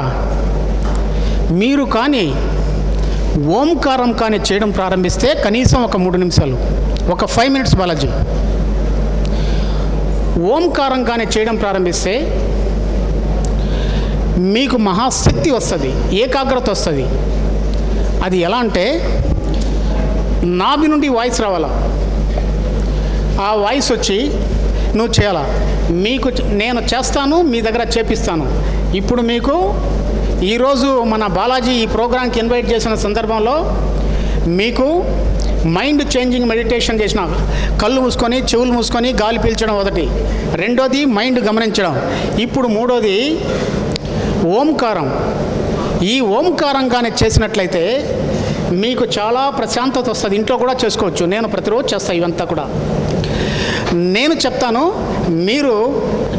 A: మీరు కానీ ఓంకారం కానీ చేయడం ప్రారంభిస్తే కనీసం ఒక 3 నిమిషాలు, ఒక 5 minutes బాలాజీ, ఓంకారం కానీ చేయడం ప్రారంభిస్తే మీకు మహాశక్తి వస్తుంది, ఏకాగ్రత వస్తుంది. అది ఎలా అంటే నాభి నుండి వాయిస్ రావాలా, ఆ వాయిస్ వచ్చి నువ్వు చేయాలా. మీకు నేను చేస్తాను, మీ దగ్గర చేపిస్తాను. ఇప్పుడు మీకు ఈరోజు మన బాలాజీ ఈ ప్రోగ్రాంకి ఇన్వైట్ చేసిన సందర్భంలో మీకు మైండ్ చేంజింగ్ మెడిటేషన్ చేసిన, కళ్ళు మూసుకొని చెవులు మూసుకొని గాలి పీల్చడం ఒకటి, రెండోది మైండ్ గమనించడం, ఇప్పుడు మూడోది ఓంకారం. ఈ ఓంకారంగానే చేసినట్లయితే మీకు చాలా ప్రశాంతత వస్తుంది. ఇంట్లో కూడా చేసుకోవచ్చు, నేను ప్రతిరోజు చేస్తాను ఇవంతా కూడా. నేను చెప్తాను, మీరు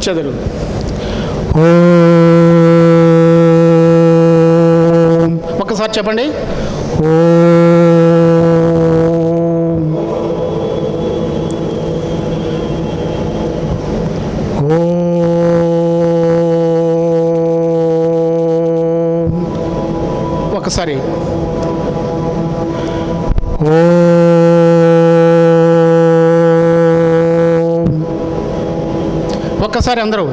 A: చదువు. ఒకసారి చెప్పండి. ఒకసారి ఒక్కసారి అందరూ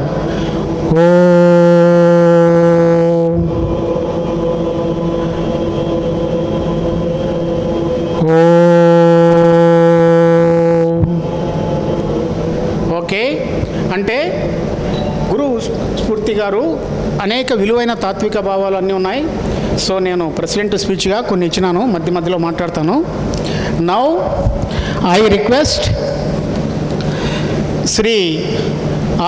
A: ఓకే. అంటే గురువు స్ఫూర్తి గారు అనేక విలువైన తాత్విక భావాలు అన్నీ ఉన్నాయి. సో నేను ప్రెసిడెంట్ స్పీచ్గా కొన్ని ఇచ్చినాను, మధ్య మధ్యలో మాట్లాడతాను. నౌ ఐ రిక్వెస్ట్ శ్రీ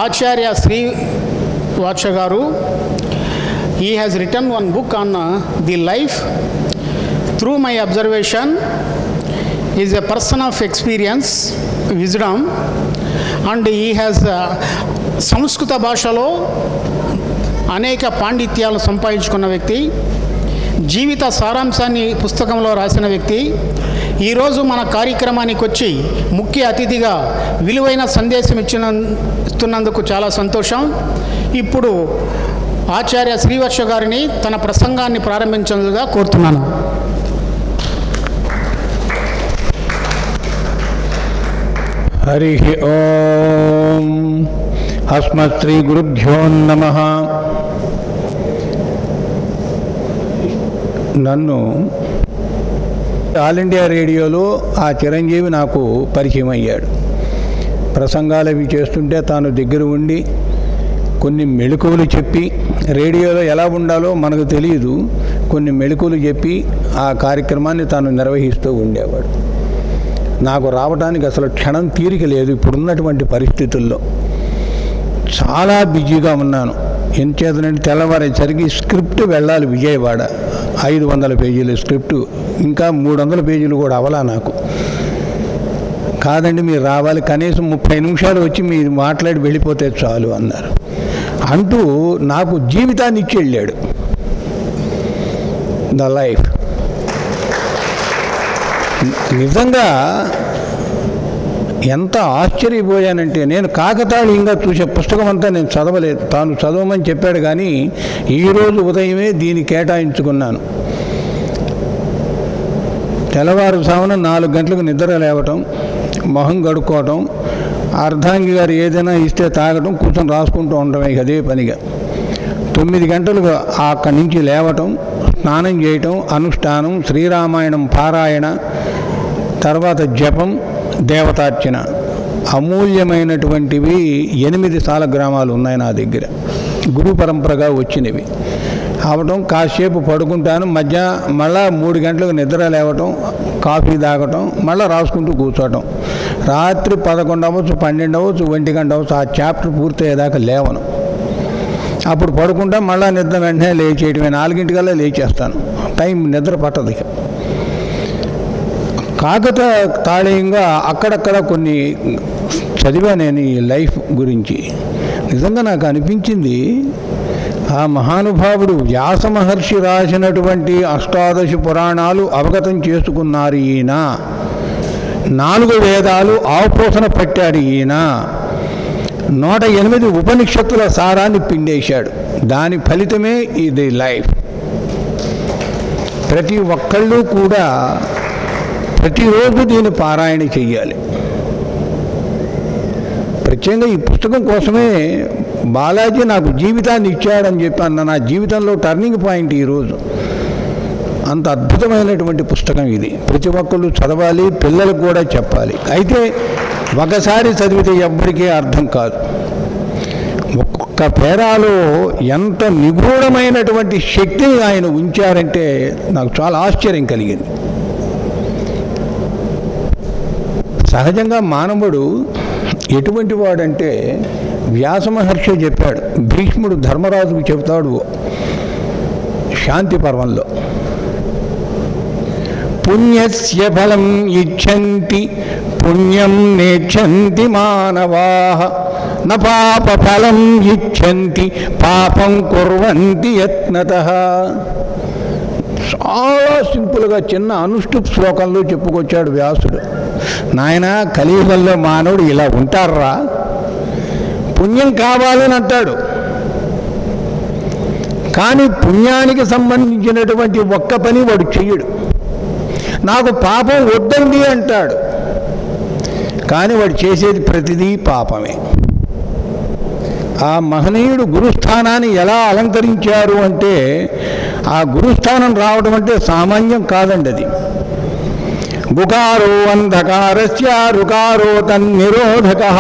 A: ఆచార్య శ్రీవాత్స గారు. He has return one book on the life through my observation. Is a person of experience, wisdom, and he has సంస్కృత భాషలో అనేక పాండిత్యాలు సంపాదించుకున్న వ్యక్తి, జీవిత సారాంశాన్ని పుస్తకంలో రాసిన వ్యక్తి. ఈరోజు మన కార్యక్రమానికి వచ్చి ముఖ్య అతిథిగా విలువైన సందేశం ఇస్తున్నందుకు చాలా సంతోషం. ఇప్పుడు ఆచార్య శ్రీవర్ష గారిని తన ప్రసంగాన్ని ప్రారంభించేందుగా కోరుతున్నాను.
C: హరి ఓం. అస్మత్ శ్రీ గురుభ్యో నమః. నన్ను ఆల్ ఇండియా రేడియోలో ఆ చిరంజీవి నాకు పరిచయం అయ్యాడు. ప్రసంగాలు అవి చేస్తుంటే తాను దగ్గర ఉండి కొన్ని మెళకువలు చెప్పి, రేడియోలో ఎలా ఉండాలో మనకు తెలియదు, కొన్ని మెళకువలు చెప్పి ఆ కార్యక్రమాన్ని తాను నిర్వహిస్తూ ఉండేవాడు. నాకు రావడానికి అసలు క్షణం తీరిక లేదు. ఇప్పుడున్నటువంటి పరిస్థితుల్లో చాలా బిజీగా ఉన్నాను. ఎంచేతనంటే తెల్లవారేసరికి స్క్రిప్ట్ వెళ్ళాలి విజయవాడ, 500 పేజీల స్క్రిప్టు, ఇంకా 300 పేజీలు కూడా అవలా నాకు. కాదండి మీరు రావాలి, కనీసం 30 నిమిషాలు వచ్చి మీరు మాట్లాడి వెళ్ళిపోతే చాలు అన్నారు. అంటూ నాకు జీవితాన్ని ఇచ్చి వెళ్ళాడు. ద లైఫ్ నిజంగా ఎంత ఆశ్చర్యపోయానంటే, నేను కాకతాళి ఇంకా చూసే పుస్తకం అంతా నేను చదవలేదు, తాను చదవమని చెప్పాడు. కానీ ఈరోజు ఉదయమే దీన్ని కేటాయించుకున్నాను. తెల్లవారుజామున 4 గంటలకు నిద్ర లేవటం, మొహం కడుక్కోవటం, అర్ధాంగి గారు ఏదైనా ఇస్తే తాగటం, కూర్చొని రాసుకుంటూ ఉండటం, ఇక అదే పనిగా 9 గంటలుగా అక్కడి నుంచి లేవటం, స్నానం చేయటం, అనుష్ఠానం, శ్రీరామాయణం పారాయణ, తర్వాత జపం, దేవతార్చన. అమూల్యమైనటువంటివి 8 సాలగ్రామాలు ఉన్నాయి నా దగ్గర, గురు పరంపరగా వచ్చినవి. అవటం, కాసేపు పడుకుంటాను, మళ్ళా 3 గంటలకు నిద్ర లేవటం, కాఫీ తాగటం, మళ్ళీ రాసుకుంటూ కూర్చోవటం. రాత్రి 11 అవ్వచ్చు, 12 అవ్వచ్చు, 1 గంట అవ్వచ్చు, ఆ చాప్టర్ పూర్తయ్యేదాకా లేవను. అప్పుడు పడుకుంటా, మళ్ళీ నిద్ర వెంటనే లేచేయటమే. 4 గంటకల్లా లేచేస్తాను, టైం నిద్ర పట్టదు. ఇక కాకతాళీయంగా అక్కడక్కడ కొన్ని చదివా నేను ఈ లైఫ్ గురించి. నిజంగా నాకు అనిపించింది, ఆ మహానుభావుడు వ్యాస మహర్షి రాసినటువంటి 18 పురాణాలు అవగతం చేసుకున్నారు ఈయన, 4 వేదాలు ఆపోసన పట్టాడు ఈయన, 108 ఉపనిషత్తుల సారాన్ని పిండేశాడు. దాని ఫలితమే ఇది లైఫ్. ప్రతి ఒక్కళ్ళు కూడా ప్రతిరోజు దీన్ని పారాయణ చెయ్యాలి. ప్రత్యేకంగా ఈ పుస్తకం కోసమే బాలాజీ నాకు జీవితాన్ని ఇచ్చాడని చెప్పాను. నా జీవితంలో టర్నింగ్ పాయింట్ ఈరోజు. అంత అద్భుతమైనటువంటి పుస్తకం ఇది. ప్రతి ఒక్కళ్ళు చదవాలి, పిల్లలకు కూడా చెప్పాలి. అయితే ఒకసారి చదివితే ఎవ్వరికీ అర్థం కాదు. ఒక్కొక్క పేరాలో ఎంత నిగూఢమైనటువంటి శక్తిని ఆయన ఉంచారంటే నాకు చాలా ఆశ్చర్యం కలిగింది. సహజంగా మానవుడు ఎటువంటి వాడంటే, వ్యాస మహర్షి చెప్పాడు, భీష్ముడు ధర్మరాజుకు చెబుతాడు శాంతి పర్వంలో, పుణ్యస్య ఫలం ఇచ్చంతి పుణ్యం నేచ్చంతి మానవాః న పాప ఫలం ఇచ్చంతి పాపం కుర్వంతి యత్నతః. చాలా సింపుల్గా చిన్న అనుష్ఠుప్ శ్లోకంలో చెప్పుకొచ్చాడు వ్యాసుడు. నాయన, కలియుగంలో మానవుడు ఇలా ఉంటారా? పుణ్యం కావాలని అంటాడు, కానీ పుణ్యానికి సంబంధించినటువంటి ఒక్క పని వాడు చెయ్యడు. నాకు పాపం వద్దండి అంటాడు, కానీ వాడు చేసేది ప్రతిదీ పాపమే. ఆ మహనీయుడు గురుస్థానాన్ని ఎలా అలంకరించారు అంటే, ఆ గురుస్థానం రావడం అంటే సామాన్యం కాదండి. అది గుకారో అంధకారస్య రుకారో తన్నిరోధకః.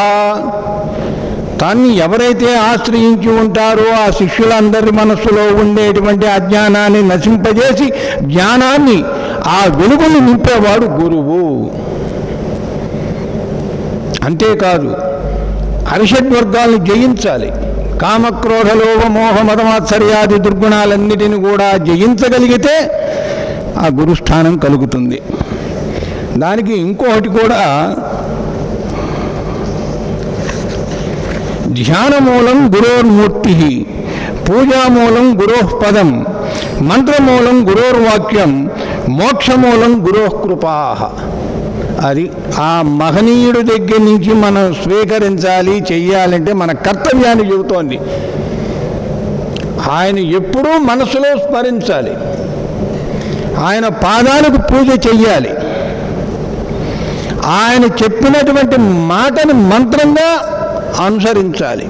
C: తాన్ని ఎవరైతే ఆశ్రయించి ఉంటారో ఆ శిష్యులందరి మనస్సులో ఉండేటువంటి అజ్ఞానాన్ని నశింపజేసి జ్ఞానాన్ని, ఆ వెలుగును నింపేవాడు గురువు. అంతేకాదు, అరిషడ్వర్గాలను జయించాలి. కామక్రోధ లోభ మోహ మదమాత్సర్యాది దుర్గుణాలన్నిటిని కూడా జయించగలిగితే ఆ గురుస్థానం కలుగుతుంది. దానికి ఇంకొకటి కూడా, ధ్యానమూలం గురోర్మూర్తి, పూజామూలం గురోఃపదం, మంత్రమూలం గురోర్వాక్యం, మోక్షమూలం గురోఃకృపా. అది ఆ మహనీయుడి దగ్గర నుంచి మనం స్వీకరించాలి, చెయ్యాలంటే మన కర్తవ్యాన్ని చెబుతోంది. ఆయన ఎప్పుడూ మనసులో స్మరించాలి, ఆయన పాదాలకు పూజ చెయ్యాలి, ఆయన చెప్పినటువంటి మాటని మంత్రంగా అనుసరించాలి.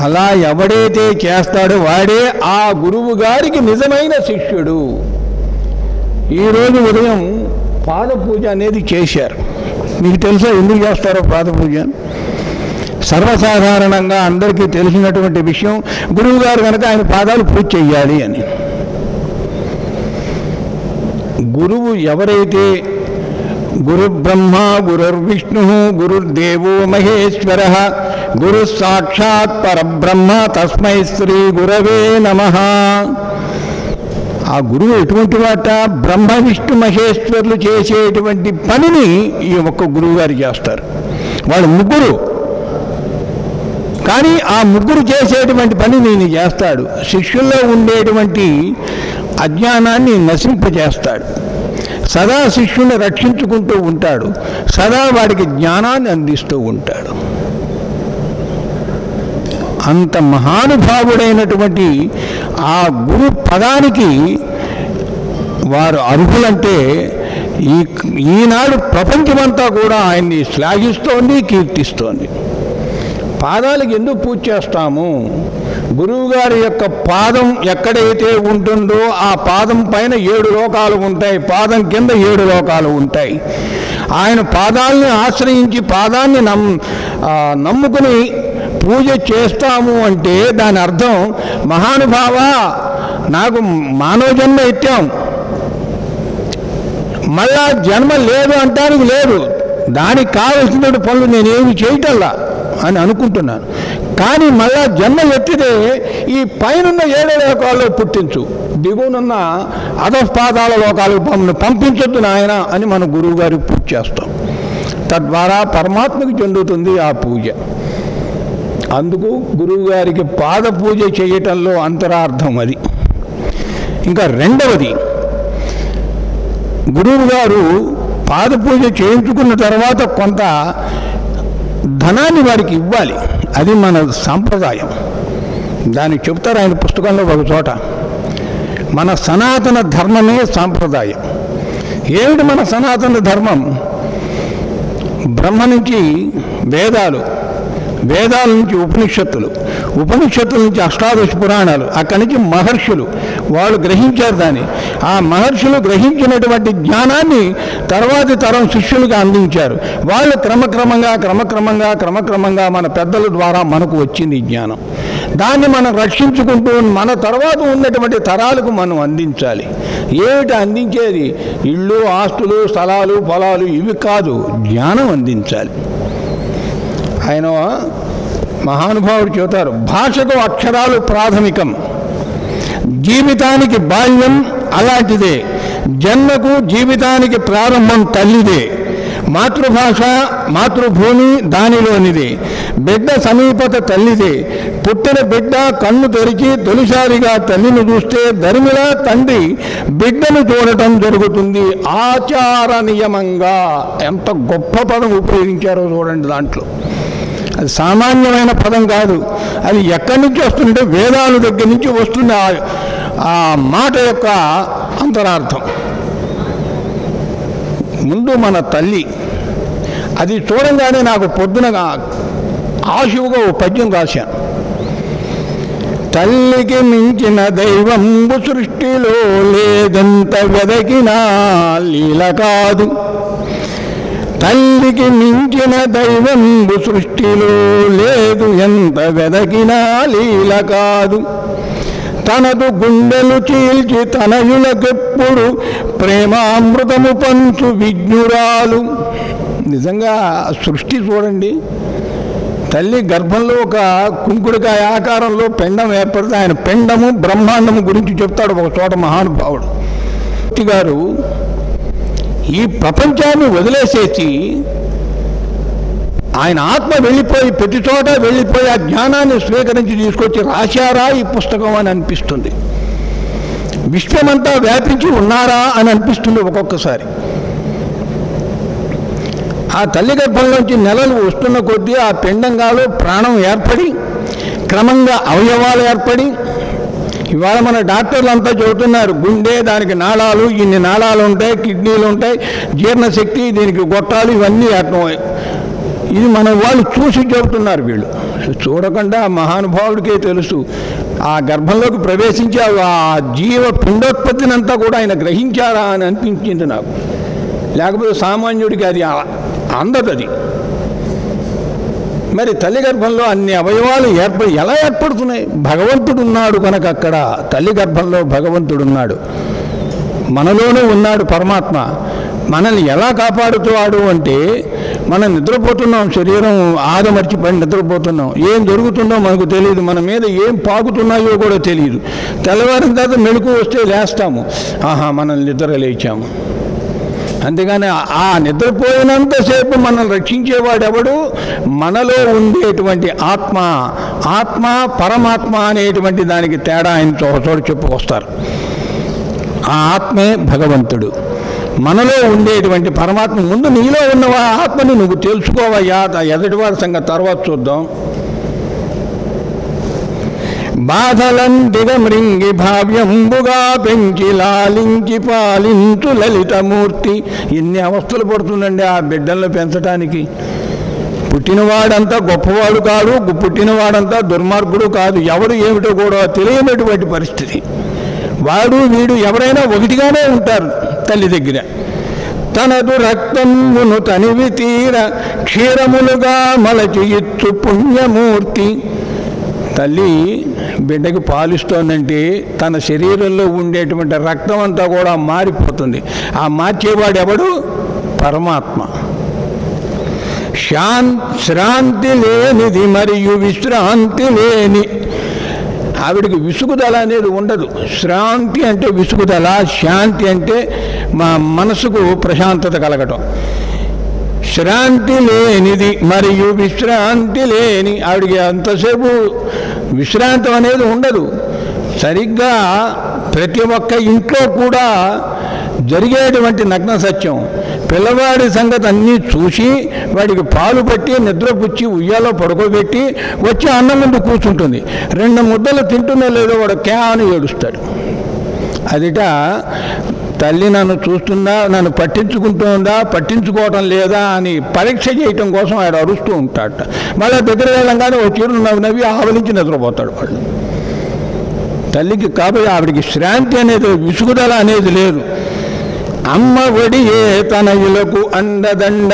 C: అలా ఎవడైతే చేస్తాడో వాడే ఆ గురువు గారికి నిజమైన శిష్యుడు. ఈరోజు ఉదయం పాద పూజ అనేది చేశారు. మీకు తెలుసా ఎందుకు చేస్తారో పాద పూజ? సర్వసాధారణంగా అందరికీ తెలిసినటువంటి విషయం, గురువు గారు కనుక ఆయన పాదాలు పూజ చెయ్యాలి అని. గురువు ఎవరైతే గురు బ్రహ్మ గురుర్విష్ణు గురుర్దేవో మహేశ్వర గురు సాక్షాత్ పరబ్రహ్మ తస్మై శ్రీ గురవే నమః. ఆ గురువు ఎటువంటి వాట? బ్రహ్మ విష్ణు మహేశ్వరులు చేసేటువంటి పనిని ఈ ఒక్క గురువు గారు చేస్తారు. వాళ్ళు ముగ్గురు, కానీ ఆ ముగ్గురు చేసేటువంటి పని నేను చేస్తాడు. శిష్యుల్లో ఉండేటువంటి అజ్ఞానాన్ని నశింపజేస్తాడు, సదా శిష్యుని రక్షించుకుంటూ ఉంటాడు, సదా వాడికి జ్ఞానాన్ని అందిస్తూ ఉంటాడు. అంత మహానుభావుడైనటువంటి ఆ గురు పదానికి వారు అర్హులంటే ఈనాడు ప్రపంచమంతా కూడా ఆయన్ని శ్లాఘిస్తోంది, కీర్తిస్తోంది. పాదాలకు ఎందుకు పూజ చేస్తాము? గురువుగారి యొక్క పాదం ఎక్కడైతే ఉంటుందో ఆ పాదం పైన 7 లోకాలు ఉంటాయి, పాదం కింద 7 లోకాలు ఉంటాయి. ఆయన పాదాలని ఆశ్రయించి పాదాన్ని నమ్ముకుని పూజ చేస్తాము అంటే దాని అర్థం, మహానుభావ నాకు మానవ జన్మ ఎత్తాం, మళ్ళా జన్మ లేదు అంటానికి లేదు, దానికి కావలసిన పనులు నేనేమి చేయటల్లా అని అనుకుంటున్నాను. కానీ మళ్ళా జన్మ ఎత్తితే ఈ పైనున్న 7 లోకాల్లో పుట్టించు, దిగునున్న అధపాదాల లోకాలకు పంపించొద్దు నాయన అని మన గురువు గారికి పూజ చేస్తాం. తద్వారా పరమాత్మకు చెందుతుంది ఆ పూజ. అందుకు గురువు గారికి పాద పూజ చేయటంలో అంతరార్థం అది. ఇంకా రెండవది, గురువు గారు పాద పూజ చేయించుకున్న తర్వాత కొంత ధనాన్ని వారికి ఇవ్వాలి, అది మన సాంప్రదాయం. దాన్ని చెప్తారు ఆయన పుస్తకంలో ఒక చోట. మన సనాతన ధర్మమే సాంప్రదాయం. ఏమిటి మన సనాతన ధర్మం? బ్రహ్మ నుంచి వేదాలు, వేదాల నుంచి ఉపనిషత్తులు, ఉపనిషత్తుల నుంచి అష్టాదశ పురాణాలు, అక్కడి నుంచి మహర్షులు వాళ్ళు గ్రహించారు దాన్ని. ఆ మహర్షులు గ్రహించినటువంటి జ్ఞానాన్ని తర్వాతి తరం శిష్యులుగా అందించారు. వాళ్ళు క్రమక్రమంగా మన పెద్దల ద్వారా మనకు వచ్చింది ఈ జ్ఞానం. దాన్ని మనం రక్షించుకుంటూ మన తర్వాత ఉన్నటువంటి తరాలకు మనం అందించాలి. ఏమిటి అందించేది? ఇళ్ళు, ఆస్తులు, స్థలాలు, పొలాలు ఇవి కాదు, జ్ఞానం అందించాలి. ఆయన మహానుభావుడు చెబుతారు, భాషకు అక్షరాలు ప్రాథమికం, జీవితానికి బాల్యం అలాంటిదే, జన్మకు జీవితానికి ప్రారంభం తల్లిదే, మాతృభాష మాతృభూమి దానిలోనిదే, బిడ్డ సమీపత తల్లిదే, పుట్టిన బిడ్డ కన్ను తెరిచి తొలిసారిగా తల్లిని చూస్తే ధర్మిలా తండ్రి బిడ్డను చూడటం జరుగుతుంది ఆచార నియమంగా. ఎంత గొప్ప పదం ఉపయోగించారో చూడండి. దాంట్లో అది సామాన్యమైన పదం కాదు, అది ఎక్కడి నుంచి వస్తుంటే వేదాల దగ్గర నుంచి వస్తున్న ఆ మాట యొక్క అంతరార్థం. ముందు మన తల్లి, అది చూడంగానే నాకు పొద్దున ఆశువుగా ఓ పద్యం రాశాను. తల్లికి మించిన దైవంబు సృష్టిలో లేదంత వెదకినా లీల కాదు, తల్లికి మించిన దైవంబు సృష్టిలో లేదు ఎంత వెదకినా లీల కాదు, తనదు గుండెలు చీల్చి తనయులకెప్పుడు ప్రేమామృతము పంచు విజ్ఞురాలు. నిజంగా సృష్టి చూడండి. తల్లి గర్భంలో ఒక కుంకుడుకాయ ఆకారంలో పిండం ఏర్పడితే ఆయన పిండము బ్రహ్మాండము గురించి చెప్తాడు ఒక చోట మహానుభావుడు. గారు ఈ ప్రపంచాన్ని వదిలేసేసి ఆయన ఆత్మ వెళ్ళిపోయి ప్రతి చోట వెళ్ళిపోయి ఆ జ్ఞానాన్ని స్వీకరించి తీసుకొచ్చి రాశారా ఈ పుస్తకం అని అనిపిస్తుంది. విశ్వమంతా వ్యాపించి ఉన్నారా అని అనిపిస్తుంది ఒక్కొక్కసారి. ఆ తల్లి గర్భంలోంచి నెలలు వస్తున్న కొద్దీ ఆ పిండంగాలో ప్రాణం ఏర్పడి క్రమంగా అవయవాలు ఏర్పడి, ఇవాళ మన డాక్టర్లు అంతా చెబుతున్నారు గుండె, దానికి నాళాలు, ఇన్ని నాళాలు ఉంటాయి, కిడ్నీలు ఉంటాయి, జీర్ణశక్తి, దీనికి గొట్టాలు, ఇవన్నీ అర్థమయ్యాయి. ఇది మన వాళ్ళు చూసి చెబుతున్నారు. వీళ్ళు చూడకుండా మహానుభావుడికే తెలుసు. ఆ గర్భంలోకి ప్రవేశించి ఆ జీవ పిండోత్పత్తినంతా కూడా ఆయన గ్రహించారా అని అనిపించింది నాకు. లేకపోతే సామాన్యుడికి అది అందదది. మరి తల్లి గర్భంలో అన్ని అవయవాలు ఎలా ఏర్పడుతున్నాయి? భగవంతుడు ఉన్నాడు కనుక అక్కడ తల్లి గర్భంలో భగవంతుడున్నాడు, మనలోనూ ఉన్నాడు పరమాత్మ. మనల్ని ఎలా కాపాడుతాడు అంటే, మనం నిద్రపోతున్నాం, శరీరం ఆదమర్చిపోయి నిద్రపోతున్నాం, ఏం జరుగుతుందో మనకు తెలియదు, మన మీద ఏం పాకుతున్నాయో కూడా తెలియదు. తెల్లవారిన తర్వాత మెలకు వస్తే లేస్తాము, ఆహా మనం నిద్ర లేచాము. అంతేగాని ఆ నిద్రపోయినంతసేపు మనల్ని రక్షించేవాడెవడు? మనలో ఉండేటువంటి ఆత్మ. ఆత్మ పరమాత్మ అనేటువంటి దానికి తేడా ఆయన చోట చెప్పుకొస్తారు. ఆ ఆత్మే భగవంతుడు, మనలో ఉండేటువంటి పరమాత్మ. ముందు నీలో ఉన్న ఆత్మని నువ్వు తెలుసుకోవయ్యా, ఎదుటివాడి సంగతి తర్వాత చూద్దాం. బాధలందిగ మృంగి భావ్యంబుగా పెంచి లాలించి పాలించు లలితమూర్తి. ఇన్ని అవస్థలు పడుతుందండి ఆ బిడ్డలను పెంచడానికి. పుట్టినవాడంతా గొప్పవాడు కాదు, పుట్టినవాడంతా దుర్మార్గుడు కాదు, ఎవరు ఏమిటో కూడా తెలియనటువంటి పరిస్థితి. వాడు వీడు ఎవరైనా ఒకటిగానే ఉంటారు తల్లి దగ్గర. తనదు రక్తమును తనివి తీర క్షీరములుగా మలచి ఇచ్చు పుణ్యమూర్తి. తల్లి బిడ్డకి పాలిస్తోందంటే తన శరీరంలో ఉండేటువంటి రక్తం అంతా కూడా మారిపోతుంది. ఆ మార్చేవాడు ఎవడు? పరమాత్మ. శ్రాంతి లేనిది మరియు విశ్రాంతి లేని. ఆవిడికి విసుగుదల అనేది ఉండదు. శ్రాంతి అంటే విసుగుదల, శాంతి అంటే మా మనసుకు ప్రశాంతత కలగటం. శ్రాంతి లేనిది మరియు విశ్రాంతి లేని. ఆవిడికి అంతసేపు విశ్రాంతం అనేది ఉండదు. సరిగ్గా ప్రతి ఒక్క ఇంట్లో కూడా జరిగేటువంటి నగ్న సత్యం. పిల్లవాడి సంగతి అన్నీ చూసి వాడికి పాలు పట్టి నిద్రపుచ్చి ఉయ్యాలో పడుకోబెట్టి వచ్చి అన్నం ముందు కూర్చుంటుంది. 2 ముద్దలు తింటున్నా లేదో వాడు క్యా అని ఏడుస్తాడు. అదిట తల్లి నన్ను చూస్తుందా, నన్ను పట్టించుకుంటుందా, పట్టించుకోవటం లేదా అని పరీక్ష చేయటం కోసం ఆయన అరుస్తూ ఉంటాడట. మళ్ళీ దగ్గర వెళ్ళంగానే ఓ చీరు నవ్వి ఆవలించి నిద్రపోతాడు వాడు. తల్లికి కాబట్టి ఆవిడికి శ్రాంతి అనేది, విసుగుదల అనేది లేదు. అమ్మ ఒడియే తనయులకు అండదండ,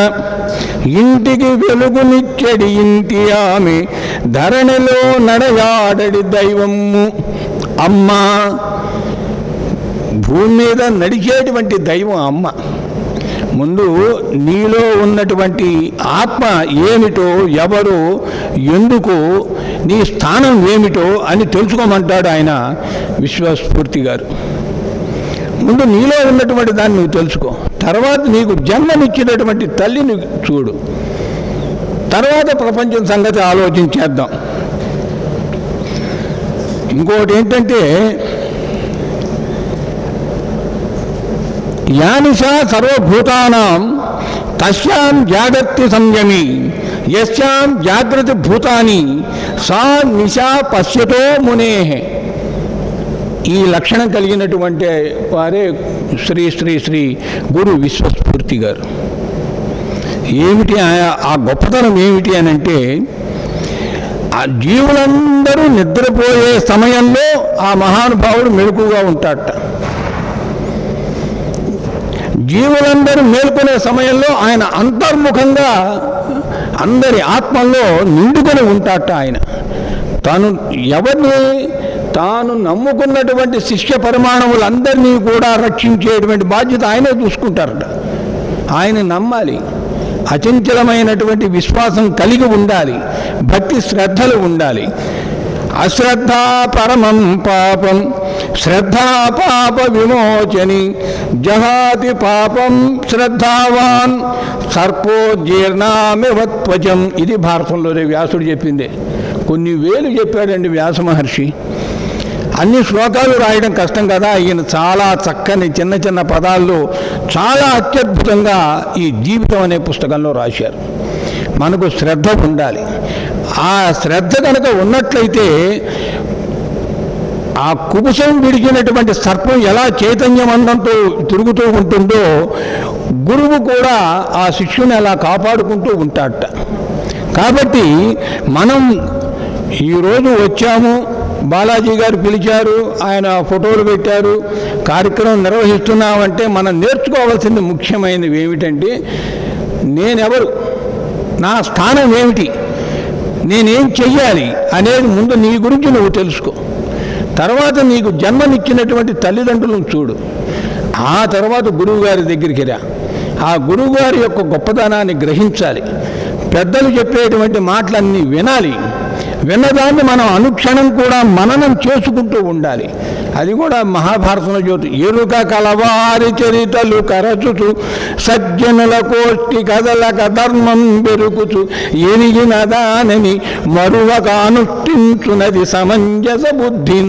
C: ఇంటికి వెలుగునిచ్చడి ఇంటి ఆమె, ధరణిలో నడయాడడి దైవము. అమ్మ భూమి మీద నడిచేటువంటి దైవం అమ్మ. ముందు నీలో ఉన్నటువంటి ఆత్మ ఏమిటో, ఎవరో, ఎందుకు, నీ స్థానం ఏమిటో అని తెలుసుకోమంటాడు ఆయన విశ్వస్ఫూర్తి గారు. ముందు నీలో ఉన్నటువంటి దాన్ని నువ్వు తెలుసుకో. తర్వాత నీకు జన్మనిచ్చినటువంటి తల్లిని చూడు. తర్వాత ప్రపంచం సంగతి ఆలోచించేద్దాం. ఇంకోటి ఏంటంటే, యానిషా సర్వభూతానాం తస్యాం జాగర్తి సంయమి, యస్యాం జాగ్రత్త భూతాని సా నిశా పశ్యతో మునేహ. ఈ లక్షణం కలిగినటువంటి వారే శ్రీ శ్రీ శ్రీ గురు విశ్వస్ఫూర్తి గారు. ఏమిటి ఆ గొప్పతనం ఏమిటి అని అంటే, ఆ జీవులందరూ నిద్రపోయే సమయంలో ఆ మహానుభావుడు మెలకుగా ఉంటాడట. జీవులందరూ మేల్కొనే సమయంలో ఆయన అంతర్ముఖంగా అందరి ఆత్మల్లో నిండుకొని ఉంటాడట. ఆయన తాను నమ్ముకున్నటువంటి శిష్య పరిమాణములందరినీ కూడా రక్షించేటువంటి బాధ్యత ఆయనే చూసుకుంటారట. ఆయన నమ్మాలి, అచంచలమైనటువంటి విశ్వాసం కలిగి ఉండాలి, భక్తి శ్రద్ధలు ఉండాలి. అశ్రద్ధా పరమం పాపం శ్రద్ధా పాప విమోచని, జహాతి పాపం శ్రద్ధావాన్ సర్పో జీర్ణామివత్వచం. ఇది భారతంలోనే వ్యాసుడు చెప్పిందే. కొన్ని వేలు చెప్పాడండి వ్యాస మహర్షి. అన్ని శ్లోకాలు రాయడం కష్టం కదా. ఈయన చాలా చక్కని చిన్న చిన్న పదాల్లో చాలా అత్యద్భుతంగా ఈ జీవితం అనే పుస్తకంలో రాశారు. మనకు శ్రద్ధ ఉండాలి. ఆ శ్రద్ధ కనుక ఉన్నట్లయితే ఆ కుబుసం విడిచినటువంటి సర్పం ఎలా చైతన్యవంతంతో తిరుగుతూ ఉంటుందో, గురువు కూడా ఆ శిష్యుని అలా కాపాడుకుంటూ ఉంటాడట. కాబట్టి మనం ఈరోజు వచ్చాము, బాలాజీ గారు పిలిచారు, ఆయన ఫోటోలు పెట్టారు, కార్యక్రమం నిర్వహిస్తున్నామంటే మనం నేర్చుకోవాల్సింది ముఖ్యమైనవి ఏమిటంటే, నేనెవరు, నా స్థానం ఏమిటి, నేనేం చెయ్యాలి అనేది ముందు నీ గురించి నువ్వు తెలుసుకో. తర్వాత నీకు జన్మనిచ్చినటువంటి తల్లిదండ్రులను చూడు. ఆ తర్వాత గురువుగారి దగ్గరికి రా. ఆ గురువుగారి యొక్క గొప్పతనాన్ని గ్రహించాలి. పెద్దలు చెప్పేటువంటి మాటలన్నీ వినాలి. విన్నదాన్ని మనం అనుక్షణం కూడా మననం చేసుకుంటూ ఉండాలి. అది కూడా మహాభారతంలో జ్యోతి. ఎరుక కలవారి చరితలు కరచుచు సజ్జనుల కోష్టి కదలక ధర్మం బెరుకుచు, ఎరిగిన దానిని మరువక అనుష్ఠించునది సమంజస బుద్ధి.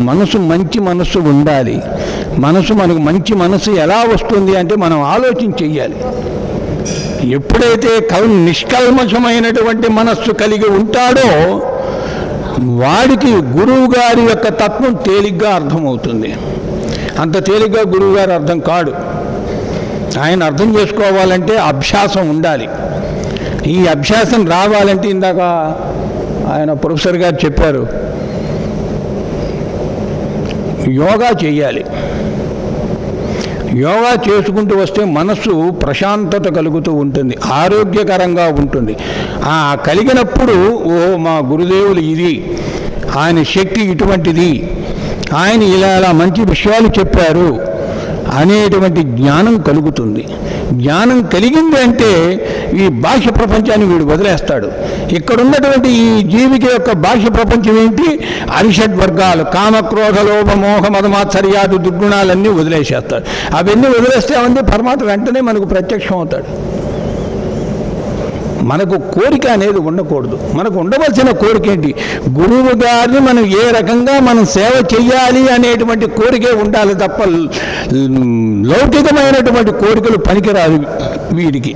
C: మనసు మంచి మనస్సు ఉండాలి. మనకు మంచి మనసు ఎలా వస్తుంది అంటే మనం ఆలోచన చెయ్యాలి. ఎప్పుడైతే నిష్కల్మషమైనటువంటి మనస్సు కలిగి ఉంటాడో వాడికి గురువు గారి యొక్క తత్వం తేలిగ్గా అర్థమవుతుంది. అంత తేలిగ్గా గురువు గారు అర్థం కాడు. ఆయన అర్థం చేసుకోవాలంటే అభ్యాసం ఉండాలి. ఈ అభ్యాసం రావాలంటే ఇందాక ఆయన ప్రొఫెసర్ గారు చెప్పారు, యోగా చేయాలి. యోగా చేసుకుంటూ వస్తే మనస్సు ప్రశాంతత కలుగుతూ ఉంటుంది, ఆరోగ్యకరంగా ఉంటుంది. ఆ కలిగినప్పుడు మా గురుదేవులు ఇది, ఆయన శక్తి ఇటువంటిది, ఆయన ఇలా మంచి విషయాలు చెప్పారు అనేటువంటి జ్ఞానం కలుగుతుంది. జ్ఞానం కలిగింది అంటే ఈ బాహ్య ప్రపంచాన్ని వీడు వదిలేస్తాడు. ఇక్కడ ఉన్నటువంటి ఈ జీవికి యొక్క బాహ్య ప్రపంచం ఏంటి? అరిషడ్ వర్గాలు, కామక్రోధ లోభ మోహ మదమాత్సర్యాది దుర్గుణాలన్నీ వదిలేసేస్తాడు. అవన్నీ వదిలేస్తే ఉంది పరమాత్మ వెంటనే మనకు ప్రత్యక్షం అవుతాడు. మనకు కోరిక అనేది ఉండకూడదు. మనకు ఉండవలసిన కోరిక ఏంటి? గురువు గారిని మనం ఏ రకంగా మనం సేవ చెయ్యాలి అనేటువంటి కోరికే ఉండాలి తప్ప లౌకికమైనటువంటి కోరికలు పనికిరాదు వీడికి.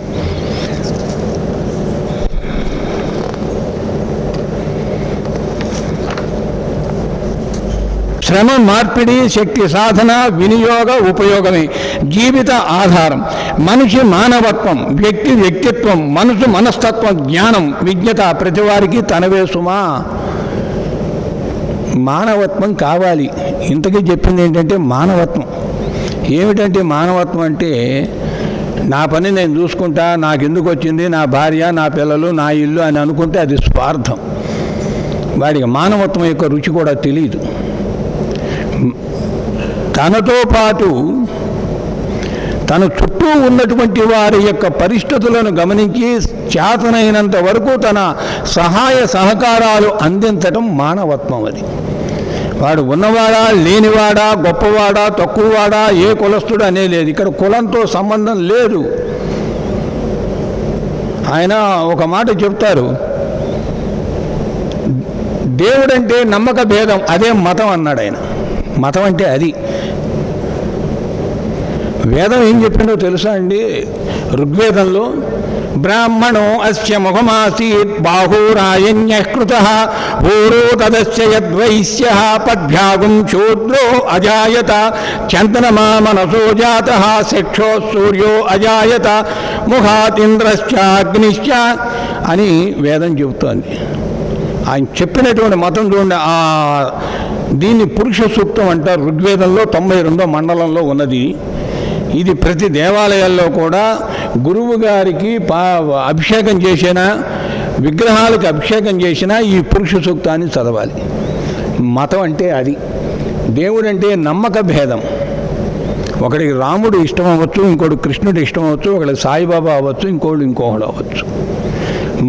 C: శ్రమ మార్పిడి, శక్తి సాధన, వినియోగ, ఉపయోగమే జీవిత ఆధారం. మనిషి మానవత్వం, వ్యక్తి వ్యక్తిత్వం, మనసు మనస్తత్వం, జ్ఞానం, విజ్ఞత ప్రతి వారికి తనవే సుమా. మానవత్వం కావాలి. ఇంతకీ చెప్పింది ఏంటంటే మానవత్వం. ఏమిటంటే మానవత్వం అంటే నా పని నేను చూసుకుంటా, నాకెందుకు వచ్చింది, నా భార్య, నా పిల్లలు, నా ఇల్లు అని అనుకుంటే అది స్వార్థం. వాడికి మానవత్వం యొక్క రుచి కూడా తెలియదు. తనతో పాటు తన చుట్టూ ఉన్నటువంటి వారి యొక్క పరిస్థితులను గమనించి చేతనైనంత వరకు తన సహాయ సహకారాలు అందించడం మానవత్వం. అది వాడు ఉన్నవాడా, లేనివాడా, గొప్పవాడా, తక్కువవాడా, ఏ కులస్తుడు అనే లేదు. ఇక్కడ కులంతో సంబంధం లేదు. ఆయన ఒక మాట చెప్తారు, దేవుడంటే నమ్మక భేదం, అదే మతం అన్నాడు ఆయన. మతం అంటే అది. వేదం ఏం చెప్పిందో తెలుసా అండి? ఋగ్వేదంలో బ్రాహ్మణో అస్య ముఖమాసీత్ బాహూరాయణ్యః కృతః భూరో తదస్య యద్వైశ్యః పద్భ్యాగుం శూద్రో అజాయత చందనమా మనసో జాతః శిక్షో సూర్యో అజాయత ముఖాతింద్రశ్చ అగ్నిశ్చ అని వేదం చెబుతోంది. ఆయన చెప్పినటువంటి మతం చూడండి. దీన్ని పురుష సూక్తం అంటారు. ఋగ్వేదంలో 92వ మండలంలో ఉన్నది. ఇది ప్రతి దేవాలయాల్లో కూడా గురువు గారికి అభిషేకం చేసినా, విగ్రహాలకు అభిషేకం చేసినా ఈ పురుష సూక్తాన్ని చదవాలి. మతం అంటే అది. దేవుడు అంటే నమ్మక భేదం. ఒకడికి రాముడు ఇష్టం అవ్వచ్చు, ఇంకోటి కృష్ణుడు ఇష్టం అవ్వచ్చు, ఒకడికి సాయిబాబా అవ్వచ్చు, ఇంకోడు అవ్వచ్చు.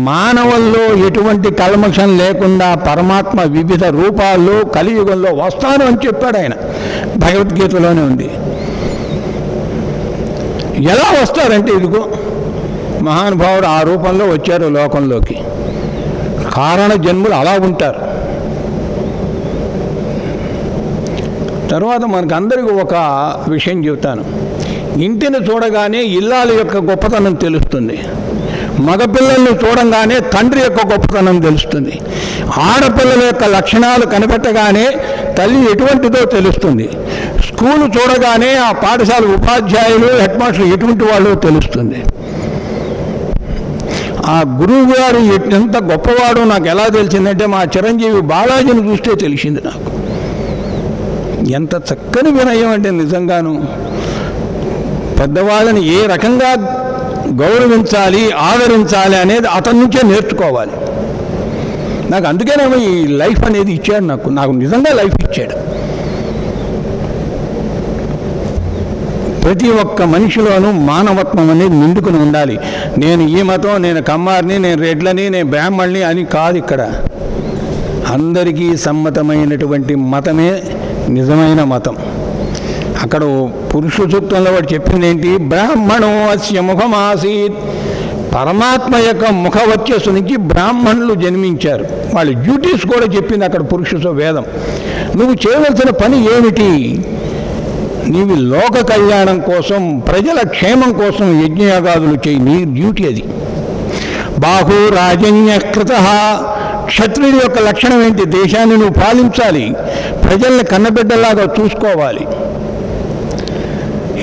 C: మానవుల్లో ఎటువంటి కల్మషం లేకుండా పరమాత్మ వివిధ రూపాల్లో కలియుగంలో వస్తాను అని చెప్పాడు ఆయన. భగవద్గీతలోనే ఉంది. ఎలా వస్తారంటే ఇదిగో మహానుభావుడు ఆ రూపంలో వచ్చారు లోకంలోకి. కారణ జన్ములు అలా ఉంటారు. తర్వాత మనకందరికీ ఒక విషయం చెబుతాను. ఇంటిని చూడగానే ఇల్లాల యొక్క గొప్పతనం తెలుస్తుంది. మగపిల్లల్ని చూడంగానే తండ్రి యొక్క గొప్పతనం తెలుస్తుంది. ఆడపిల్లల యొక్క లక్షణాలు కనిపెట్టగానే తల్లి ఎటువంటిదో తెలుస్తుంది. స్కూలు చూడగానే ఆ పాఠశాల ఉపాధ్యాయులు, హెడ్ మాస్టర్ ఎటువంటి వాళ్ళో తెలుస్తుంది. ఆ గురువు గారు ఎంత గొప్పవాడో నాకు ఎలా తెలిసిందంటే మా చిరంజీవి బాలాజీని చూస్తే తెలిసింది నాకు. ఎంత చక్కని వినయం అంటే నిజంగాను. పెద్దవాళ్ళని ఏ రకంగా గౌరవించాలి, ఆదరించాలి అనేది అతని నుంచే నేర్చుకోవాలి. నాకు అందుకేనేమో ఈ లైఫ్ అనేది ఇచ్చాడు. నాకు నిజంగా లైఫ్ ఇచ్చాడు. ప్రతి ఒక్క మనిషిలోనూ మానవత్వం అనేది నిండుకుని ఉండాలి. నేను ఈ మతం, నేను కమ్మారిని, నేను రెడ్లని, నేను బ్రాహ్మణ్ణి అని కాదు. ఇక్కడ అందరికీ సమ్మతమైనటువంటి మతమే నిజమైన మతం. అక్కడ పురుష సూక్తంలో వాడు చెప్పింది ఏంటి? బ్రాహ్మణో అస్య ముఖమాసీత్. పరమాత్మ యొక్క ముఖ వచ్చస్సు నుంచి బ్రాహ్మణులు జన్మించారు. వాళ్ళ డ్యూటీస్ కూడా చెప్పింది అక్కడ పురుష వేదం. నువ్వు చేయవలసిన పని ఏమిటి? నీవి లోక కళ్యాణం కోసం, ప్రజల క్షేమం కోసం యజ్ఞయాగాదులు చేయి. నీ డ్యూటీ అది. బాహురాజన్యకృత క్షత్రియుడి యొక్క లక్షణం ఏంటి? దేశాన్ని నువ్వు పాలించాలి, ప్రజల్ని కన్నబిడ్డలాగా చూసుకోవాలి.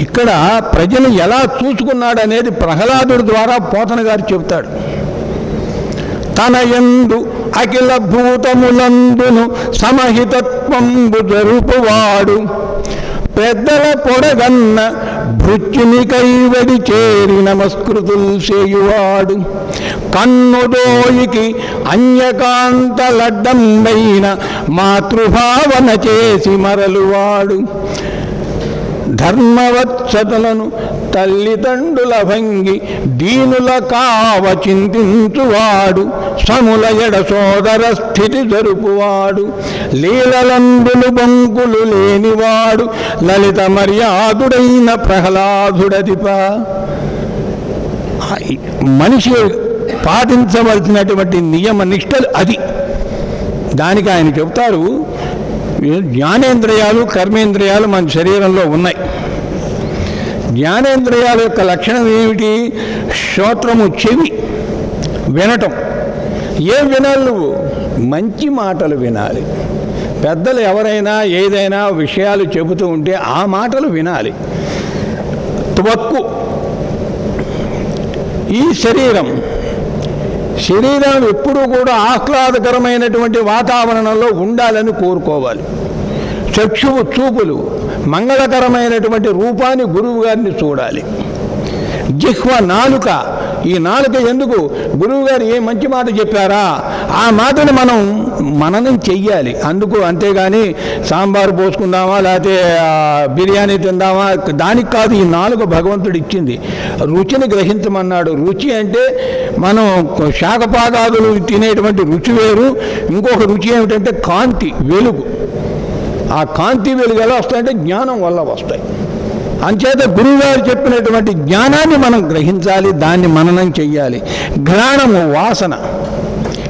C: ఇక్కడ ప్రజలు ఎలా చూసుకున్నాడు అనేది ప్రహ్లాదుడి ద్వారా పోతన గారు చెబుతాడు. తన యందు అఖిల భూతములందును సమహితత్వంబు జరుపువాడు, పెద్దల పొడగన్న భృత్యుని కైవడి చేరి నమస్కృతులు చేయువాడు, కన్నుదోయికి అన్యకాంతలడ్డంబైన మాతృభావన చేసి మరలువాడు, ధర్మవత్సతలను తల్లిదండ్రుల భంగి దీనుల కావ చింతించువాడు, సముల ఎడ సోదర స్థితి జరుపువాడు, లీలలందులు బంకులు లేనివాడు, లలిత మర్యాదుడైన ప్రహ్లాదుడదిప. మనిషి పాటించవలసినటువంటి నియమ నిష్టలు అది. దానికి ఆయన చెబుతారు, జ్ఞానేంద్రియాలు కర్మేంద్రియాలు మన శరీరంలో ఉన్నాయి. జ్ఞానేంద్రియాల యొక్క లక్షణం ఏమిటి? శ్రోత్రము, చెవి, వినటం. ఏం వినాలి నువ్వు? మంచి మాటలు వినాలి. పెద్దలు ఎవరైనా ఏదైనా విషయాలు చెబుతూ ఉంటే ఆ మాటలు వినాలి. త్వక్కు, ఈ శరీరం ఎప్పుడూ కూడా ఆహ్లాదకరమైనటువంటి వాతావరణంలో ఉండాలని కోరుకోవాలి. చక్షువు, చూపులు మంగళకరమైనటువంటి రూపాన్ని గురువు గారిని చూడాలి. జిహ్వ, నాలుక. ఈ నాలుక ఎందుకు? గురువు గారు ఏ మంచి మాట చెప్పారా ఆ మాటను మనం మననం చెయ్యాలి. అందుకు అంతేగాని సాంబారు పోసుకుందామా లేకపోతే బిర్యానీ తిందామా దానికి కాదు. ఈ నాలుక భగవంతుడు ఇచ్చింది. రుచిని గ్రహించమన్నాడు. రుచి అంటే మనం శాఖపాదాదులు తినేటువంటి రుచి వేరు. ఇంకొక రుచి ఏమిటంటే కాంతి, వెలుగు. ఆ కాంతి వెలుగు ఎలా వస్తాయంటే జ్ఞానం వల్ల వస్తాయి. అంచేత గురువుగారు చెప్పినటువంటి జ్ఞానాన్ని మనం గ్రహించాలి, దాన్ని మననం చెయ్యాలి. ఘ్రాణము, వాసన.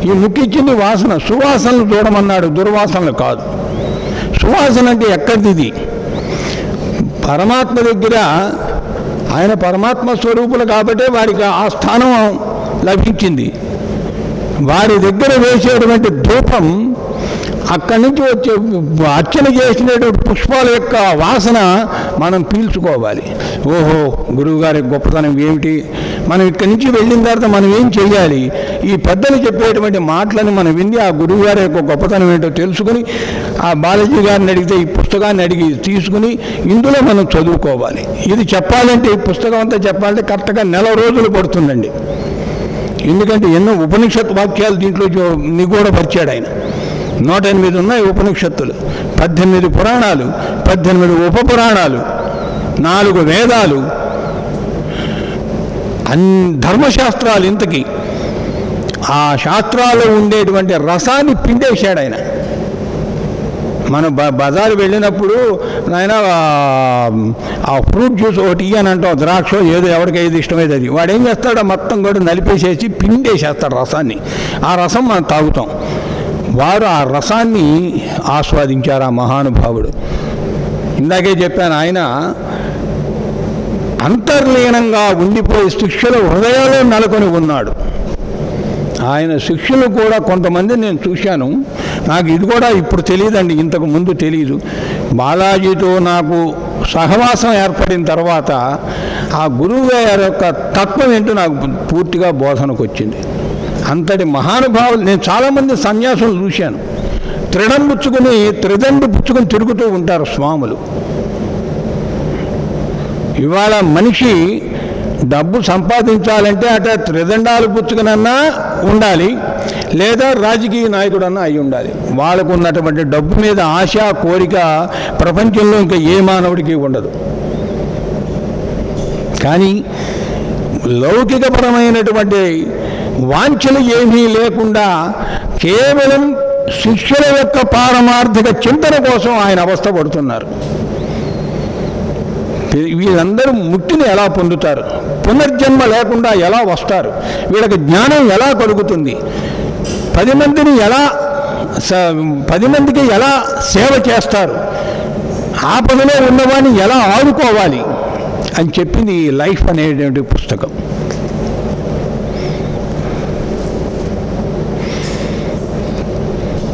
C: ఈ ముక్కిచ్చింది వాసన. సువాసనలు చూడమన్నాడు, దుర్వాసనలు కాదు. సువాసన అంటే ఎక్కడిది? పరమాత్మ దగ్గర, ఆయన పరమాత్మ స్వరూపులు కాబట్టి వారికి ఆ స్థానం లభించింది. వారి దగ్గర వేసేటువంటి ధూపం, అక్కడి నుంచి వచ్చే అర్చన చేసినటువంటి పుష్పాల యొక్క వాసన మనం పీల్చుకోవాలి. ఓహో, గురువుగారి గొప్పతనం ఏమిటి? మనం ఇక్కడి నుంచి వెళ్ళిన తర్వాత మనం ఏం చేయాలి? ఈ పెద్దలు చెప్పేటువంటి మాటలను మనం విని ఆ గురువుగారి యొక్క గొప్పతనం ఏంటో తెలుసుకుని, ఆ బాలాజీ గారిని అడిగితే ఈ పుస్తకాన్ని అడిగి తీసుకుని ఇందులో మనం చదువుకోవాలి. ఇది చెప్పాలంటే, ఈ పుస్తకం అంతా చెప్పాలంటే కరెక్ట్గా 4 రోజులు పడుతుందండి. ఎందుకంటే ఎన్నో ఉపనిషత్ వాక్యాలు దీంట్లో నిగూఢపరిచాడు ఆయన. 108 ఉన్నాయి ఉపనిషత్తులు, 18 పురాణాలు, 18 ఉపపురాణాలు, 4 వేదాలు, ధర్మశాస్త్రాలు. ఇంతకీ ఆ శాస్త్రాల్లో ఉండేటువంటి రసాన్ని పిండేశాడు ఆయన. మనం బజారు వెళ్ళినప్పుడు నాయన ఆ ఫ్రూట్ జ్యూస్ ఒకటి అని అంటాం, ద్రాక్ష ఏదో ఎవరికి ఏది ఇష్టమైతే అది. వాడు ఏం చేస్తాడో మొత్తం కూడా నలిపేసేసి పిండేసేస్తాడు రసాన్ని. ఆ రసం మనం తాగుతాం. వారు ఆ రసాన్ని ఆస్వాదించారు ఆ మహానుభావుడు. ఇందాకే చెప్పాను, ఆయన అంతర్లీనంగా ఉండిపోయి శిష్యుల హృదయాల్లో నెలకొని ఉన్నాడు. ఆయన శిష్యులు కూడా కొంతమంది నేను చూశాను. నాకు ఇది కూడా ఇప్పుడు తెలియదండి, ఇంతకు ముందు తెలియదు. బాలాజీతో నాకు సహవాసం ఏర్పడిన తర్వాత ఆ గురువు గారి యొక్క తత్వం ఏంటో నాకు పూర్తిగా బోధనకు వచ్చింది. అంతటి మహానుభావులు నేను చాలామంది సన్యాసులు చూశాను. త్రిదండు పుచ్చుకొని తిరుగుతూ ఉంటారు స్వాములు. ఇవాళ మనిషి డబ్బు సంపాదించాలంటే అట త్రిదండాలు పుచ్చుకునన్నా ఉండాలి, లేదా రాజకీయ నాయకుడన్నా అయి ఉండాలి. వాళ్ళకు ఉన్నటువంటి డబ్బు మీద ఆశ, కోరిక ప్రపంచంలో ఇంకా ఏ మానవుడికి ఉండదు. కానీ లౌకికపరమైనటువంటి వాంఛలు ఏమీ లేకుండా కేవలం శిష్యుల యొక్క పారమార్థిక చింతన కోసం ఆయన అవస్థ పడుతున్నారు. వీళ్ళందరూ ముక్తిని ఎలా పొందుతారు? పునర్జన్మ లేకుండా ఎలా వస్తారు? వీళ్ళకి జ్ఞానం ఎలా కలుగుతుంది? 10 మందికి ఎలా సేవ చేస్తారు? ఆపదలో ఉన్నవాడిని ఎలా ఆదుకోవాలి అని చెప్పింది ఈ లైఫ్ అనేటువంటి పుస్తకం.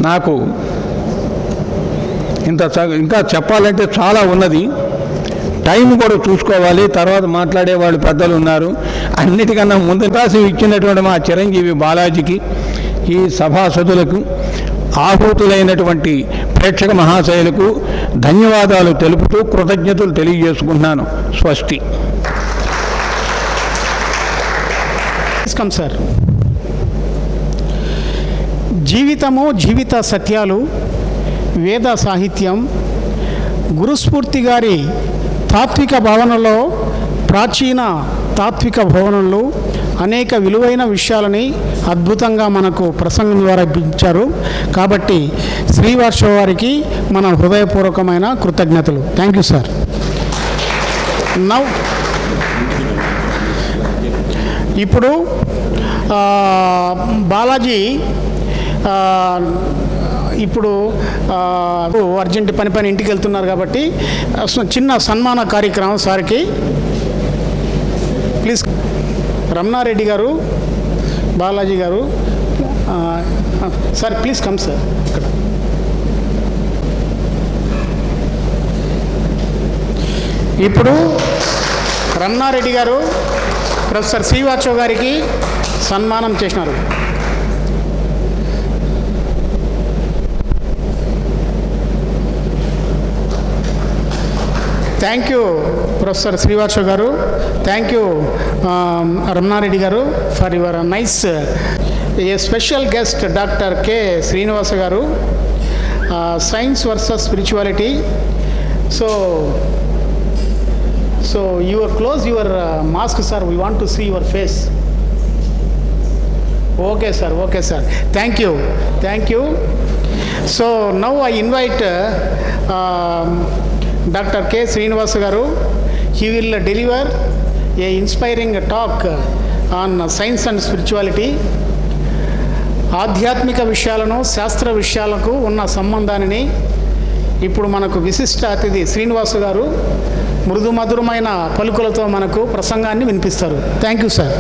C: నాకు ఇంకా చెప్పాలంటే చాలా ఉన్నది. టైం కూడా చూసుకోవాలి, తర్వాత మాట్లాడేవాళ్ళు పెద్దలు ఉన్నారు. అన్నిటికన్నా ముందు అవకాశం ఇచ్చినటువంటి మా చిరంజీవి బాలాజీకి, ఈ సభాసదులకు, ఆహూతులైనటువంటి ప్రేక్షక మహాశయులకు ధన్యవాదాలు తెలుపుతూ కృతజ్ఞతలు తెలియజేసుకుంటున్నాను. స్వస్తి.
A: సార్, జీవితము, జీవిత సత్యాలు, వేద సాహిత్యం, గురుస్ఫూర్తి గారి తాత్విక భావనలో, ప్రాచీన తాత్విక భవనంలో అనేక విలువైన విషయాలని అద్భుతంగా మనకు ప్రసంగం ద్వారా ఇప్పించారు. కాబట్టి శ్రీవాత్సవ వారికి మన హృదయపూర్వకమైన కృతజ్ఞతలు. Thank you sir. నౌ ఇప్పుడు బాలాజీ ఇప్పుడు అర్జెంట్ పని ఇంటికి వెళ్తున్నారు కాబట్టి చిన్న సన్మాన కార్యక్రమం సార్కి. ప్లీజ్ రమణారెడ్డి గారు, బాలాజీ గారు, సార్ ప్లీజ్ కమ్ సార్. ఇప్పుడు రమణారెడ్డి గారు ప్రొఫెసర్ శ్రీవాత్సవ గారికి సన్మానం చేసినారు. థ్యాంక్ యూ ప్రొఫెసర్ శ్రీవాత్సవ గారు. థ్యాంక్ యూ రమణారెడ్డి గారు for your nice. A special guest doctor K Srinivasa గారు, science versus spirituality. So close your mask, sir. We want to see your face. Okay, sir. Thank you. So now I invite Dr. K. Srinivasa garu. He will deliver a inspiring talk on science and spirituality. ఆధ్యాత్మిక విషయాలను, శాస్త్ర విషయాలకు ఉన్న సంబంధాన్ని ఇప్పుడు మనకు విశిష్ట అతిథి శ్రీనివాస గారు మృదు మధురమైన పలుకులతో మనకు ప్రసంగాన్ని వినిపిస్తారు. Thank you sir.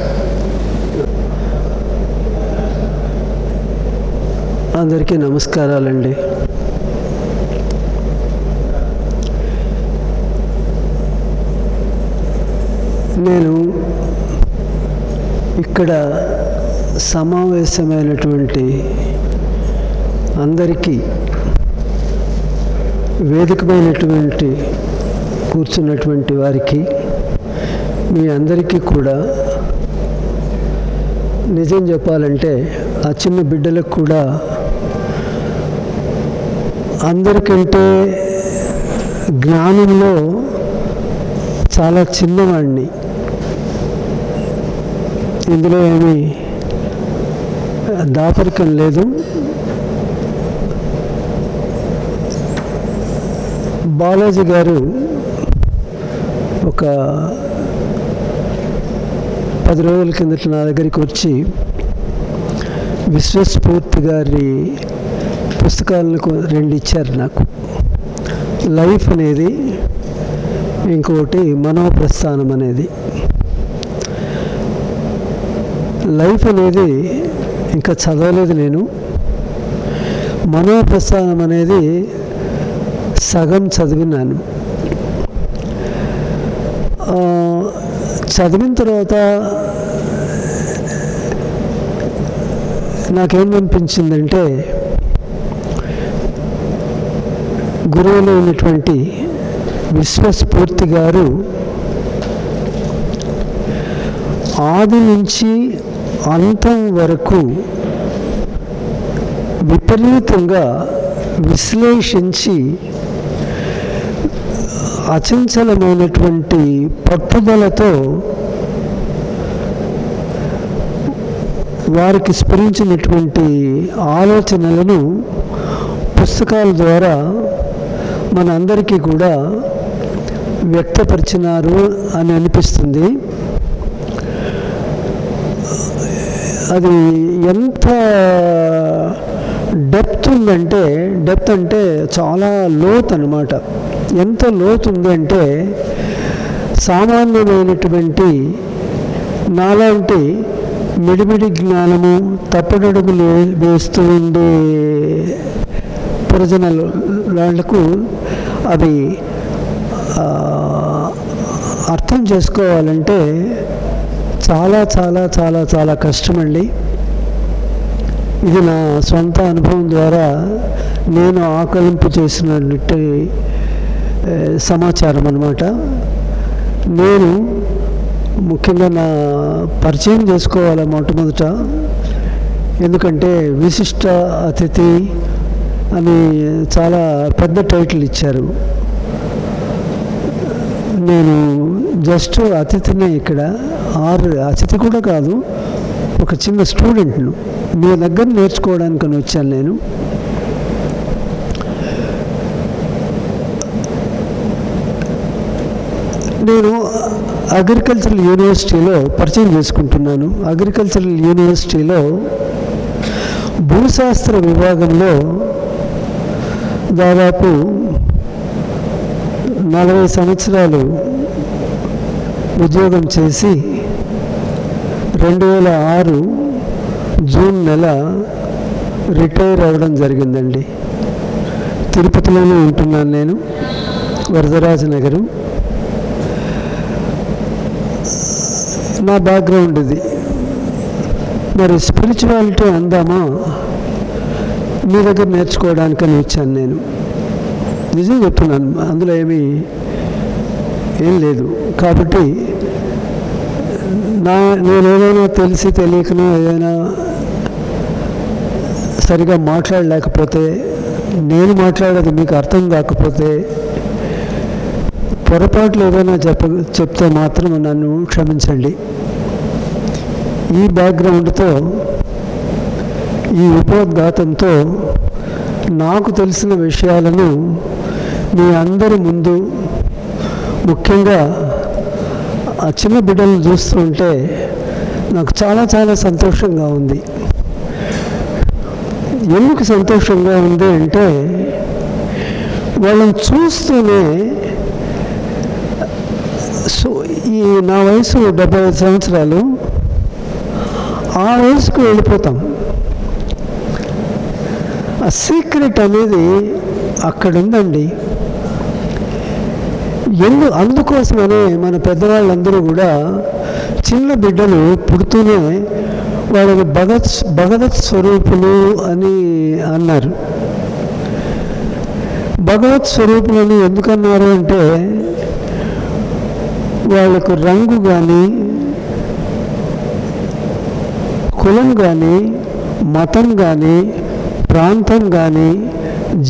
D: అందరికీ నమస్కారాలండి. నేను ఇక్కడ సమావేశమైనటువంటి అందరికీ, వేదికమైనటువంటి కూర్చున్నటువంటి వారికి, మీ అందరికీ కూడా నిజం చెప్పాలంటే ఆ చిన్న బిడ్డలకు కూడా అందరికంటే జ్ఞానంలో చాలా చిన్నవాడిని. ఇందులో ఏమీ దాపరికం లేదు. బాలాజీ గారు ఒక 10 రోజుల కిందట నా దగ్గరికి వచ్చి విశ్వస్ఫూర్తి గారి పుస్తకాలను 2 ఇచ్చారు నాకు. లైఫ్ అనేది, ఇంకొకటి మనోప్రస్థానం అనేది. లైఫ్ అనేది ఇంకా చదవలేదు నేను. మనోప్రస్థానం అనేది సగం చదివినాను. చదివిన తర్వాత నాకేమనిపించిందంటే, గురువులు అయినటువంటి విశ్వస్ఫూర్తి గారు ఆది నుంచి అంతం వరకు విపరీతంగా విశ్లేషించి అచంచలమైనటువంటి పట్టుదలతో వారికి స్ఫురించినటువంటి ఆలోచనలను పుస్తకాల ద్వారా మన అందరికీ కూడా వ్యక్తపరిచినారు అని అనిపిస్తుంది. అది ఎంత డెప్త్ ఉందంటే, డెప్త్ అంటే చాలా లోతు అన్నమాట. ఎంత లోతు ఉంది అంటే, సామాన్యమైనటువంటి నాలాంటి మిడిమిడి జ్ఞానము తప్పడడుగులు వేస్తూ ఉండే ప్రజలు వాళ్లకు అవి అర్థం చేసుకోవాలంటే చాలా చాలా చాలా చాలా కష్టమండి. ఇది నా సొంత అనుభవం ద్వారా నేను ఆకలింపు చేసినట్టు సమాచారం అన్నమాట. నేను ముఖ్యంగా నా పరిచయం చేసుకోవాలి మొట్టమొదట. ఎందుకంటే విశిష్ట అతిథి అని చాలా పెద్ద టైటిల్ ఇచ్చారు. నేను జస్ట్ అతిథినే ఇక్కడ, అతిథి కూడా కాదు, ఒక చిన్న స్టూడెంట్ను. మీ దగ్గర నేర్చుకోవడానికని వచ్చాను నేను. నేను అగ్రికల్చరల్ యూనివర్సిటీలో పరిచయం చేసుకుంటున్నాను. అగ్రికల్చరల్ యూనివర్సిటీలో భూశాస్త్ర విభాగంలో దాదాపు 40 సంవత్సరాలు ఉద్యోగం చేసి 2006 జూన్ నెల రిటైర్ అవ్వడం జరిగిందండి. తిరుపతిలోనే ఉంటున్నాను నేను, వరదరాజనగరం. నా బ్యాక్గ్రౌండ్ ఇది. మరి స్పిరిచువాలిటీ అందామా, మీ దగ్గర నేర్చుకోవడానికని వచ్చాను నేను. నిజం చెప్తున్నాను, అందులో ఏం లేదు. కాబట్టి నేను ఏదైనా తెలిసి తెలియకనో ఏదైనా సరిగా మాట్లాడలేకపోతే, నేను మాట్లాడేది మీకు అర్థం కాకపోతే, పొరపాట్లు ఏదైనా చెప్తే మాత్రం నన్ను క్షమించండి. ఈ బ్యాక్గ్రౌండ్తో, ఈ ఉపోద్ఘాతంతో నాకు తెలిసిన విషయాలను మీ అందరి ముందు, ముఖ్యంగా ఆ చిన్న బిడ్డలను చూస్తుంటే నాకు చాలా చాలా సంతోషంగా ఉంది. ఎందుకు సంతోషంగా ఉంది అంటే, వాళ్ళని చూస్తూనే ఈ నా వయసు 75 సంవత్సరాలు, ఆ వయసుకు వెళ్ళిపోతాం. ఆ సీక్రెట్ అనేది అక్కడ ఉందండి. అందుకోసమనే మన పెద్దవాళ్ళందరూ కూడా చిన్న బిడ్డలు పుడుతూనే వాళ్ళని భగవత్ స్వరూపులు అని అన్నారు. భగవత్ స్వరూపులని ఎందుకన్నారు అంటే, వాళ్ళకు రంగు కానీ, కులం కానీ, మతం కానీ, ప్రాంతం కానీ,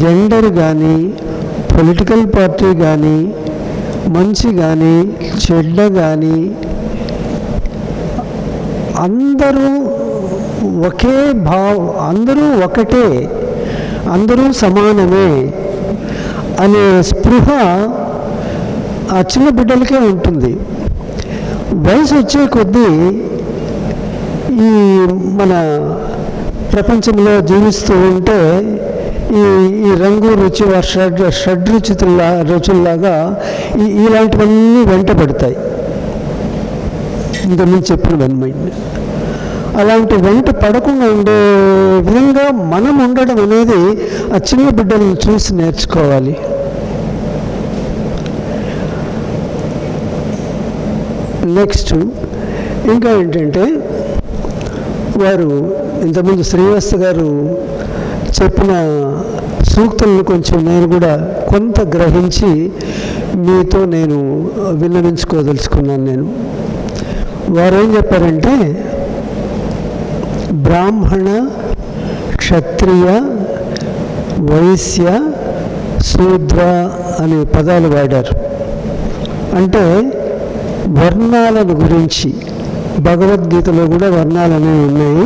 D: జెండర్ కానీ, పొలిటికల్ పార్టీ కానీ, మంచి కానీ, చెడ్డ కానీ, అందరూ ఒకే అందరూ ఒకటే, అందరూ సమానమే అనే స్పృహ ఆ చిన్న బిడ్డలకే ఉంటుంది. వయసు వచ్చే కొద్దీ ఈ మన ప్రపంచంలో జీవిస్తూ ఉంటే ఈ రంగు రుచి రుచుల్లాగా ఇలాంటివన్నీ వెంటబడతాయి. ఇంతకుముందు చెప్పినవన్నమాట. అలాంటి వెంట పడకుండా ఉండే విధంగా మనం ఉండడం అనేది ఆ చిన్న బిడ్డలను చూసి నేర్చుకోవాలి. నెక్స్ట్ ఇంకా ఏంటంటే, వారు ఇంతకుముందు శ్రీవాస్తవ గారు చెప్పిన సూక్తులను కొంచెం నేను కూడా కొంత గ్రహించి మీతో నేను విన్నవించుకోదలుచుకున్నాను. నేను వారు ఏం చెప్పారంటే, బ్రాహ్మణ, క్షత్రియ, వైశ్య, శూద్ర అనే పదాలు వాడారు. అంటే వర్ణాలను గురించి భగవద్గీతలో కూడా వర్ణాలు అనేవి ఉన్నాయి.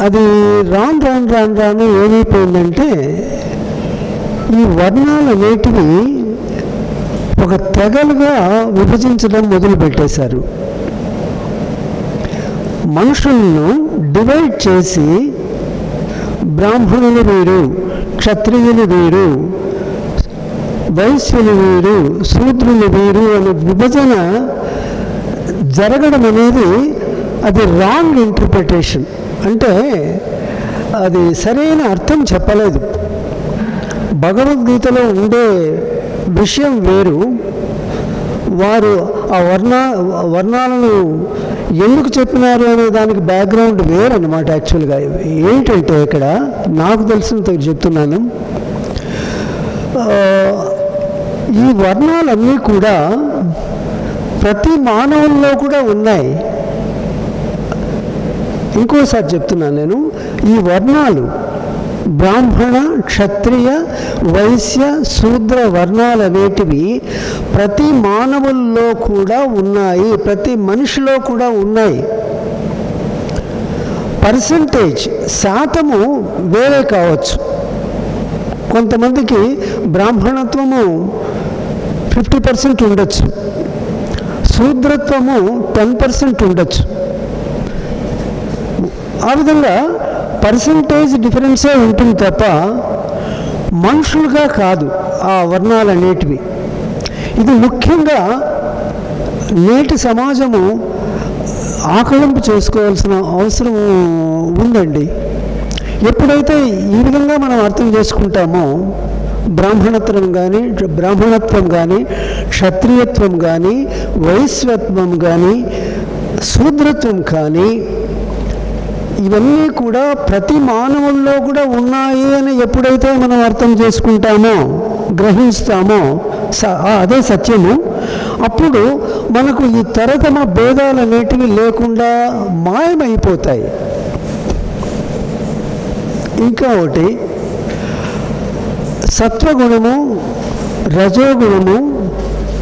D: అది రాను ఏమైపోయిందంటే, ఈ వర్ణాలు అనేటివి ఒక తెగలుగా విభజించడం మొదలుపెట్టేశారు. మనుషులను డివైడ్ చేసి బ్రాహ్మణులు వీరు, క్షత్రియులు వీరు, వైశ్యులు వీరు, శూద్రులు వీరు అనే విభజన జరగడం అనేది అది రాంగ్ ఇంటర్ప్రిటేషన్, అంటే అది సరైన అర్థం చెప్పలేదు. భగవద్గీతలో ఉండే విషయం వేరు, వారు ఆ వర్ణాలను ఎందుకు చెప్పినారు అనే దానికి బ్యాక్గ్రౌండ్ వేరు అన్నమాట. యాక్చువల్గా ఏంటంటే ఇక్కడ నాకు తెలిసినంత చెప్తున్నాను, ఈ వర్ణాలన్నీ కూడా ప్రతి మానవుల్లో కూడా ఉన్నాయి. ఇంకోసారి చెప్తున్నాను నేను, ఈ వర్ణాలు బ్రాహ్మణ, క్షత్రియ, వైశ్య, శూద్ర వర్ణాలు అనేటివి ప్రతి మానవుల్లో కూడా ఉన్నాయి, ప్రతి మనిషిలో కూడా ఉన్నాయి. పర్సంటేజ్ శాతము వేరే కావచ్చు. కొంతమందికి బ్రాహ్మణత్వము 50% ఉండొచ్చు, శూద్రత్వము 10% ఉండొచ్చు. ఆ విధంగా పర్సంటేజ్ డిఫరెన్సే ఉంటుంది తప్ప మనుషులుగా కాదు ఆ వర్ణాలు అనేటివి. ఇది ముఖ్యంగా నేటి సమాజము ఆకలింపు చేసుకోవాల్సిన అవసరం ఉందండి. ఎప్పుడైతే ఈ విధంగా మనం అర్థం చేసుకుంటామో, బ్రాహ్మణత్వం కానీ క్షత్రియత్వం కానీ వైశ్యత్వం కానీ శూద్రత్వం కానీ ఇవన్నీ కూడా ప్రతి మానవుల్లో కూడా ఉన్నాయి అని ఎప్పుడైతే మనం అర్థం చేసుకుంటామో, గ్రహిస్తామో, అదే సత్యము, అప్పుడు మనకు ఈ తరతమ భేదాలు అనేటివి లేకుండా మాయమైపోతాయి. ఇంకా ఒకటి, సత్వగుణము, రజోగుణము,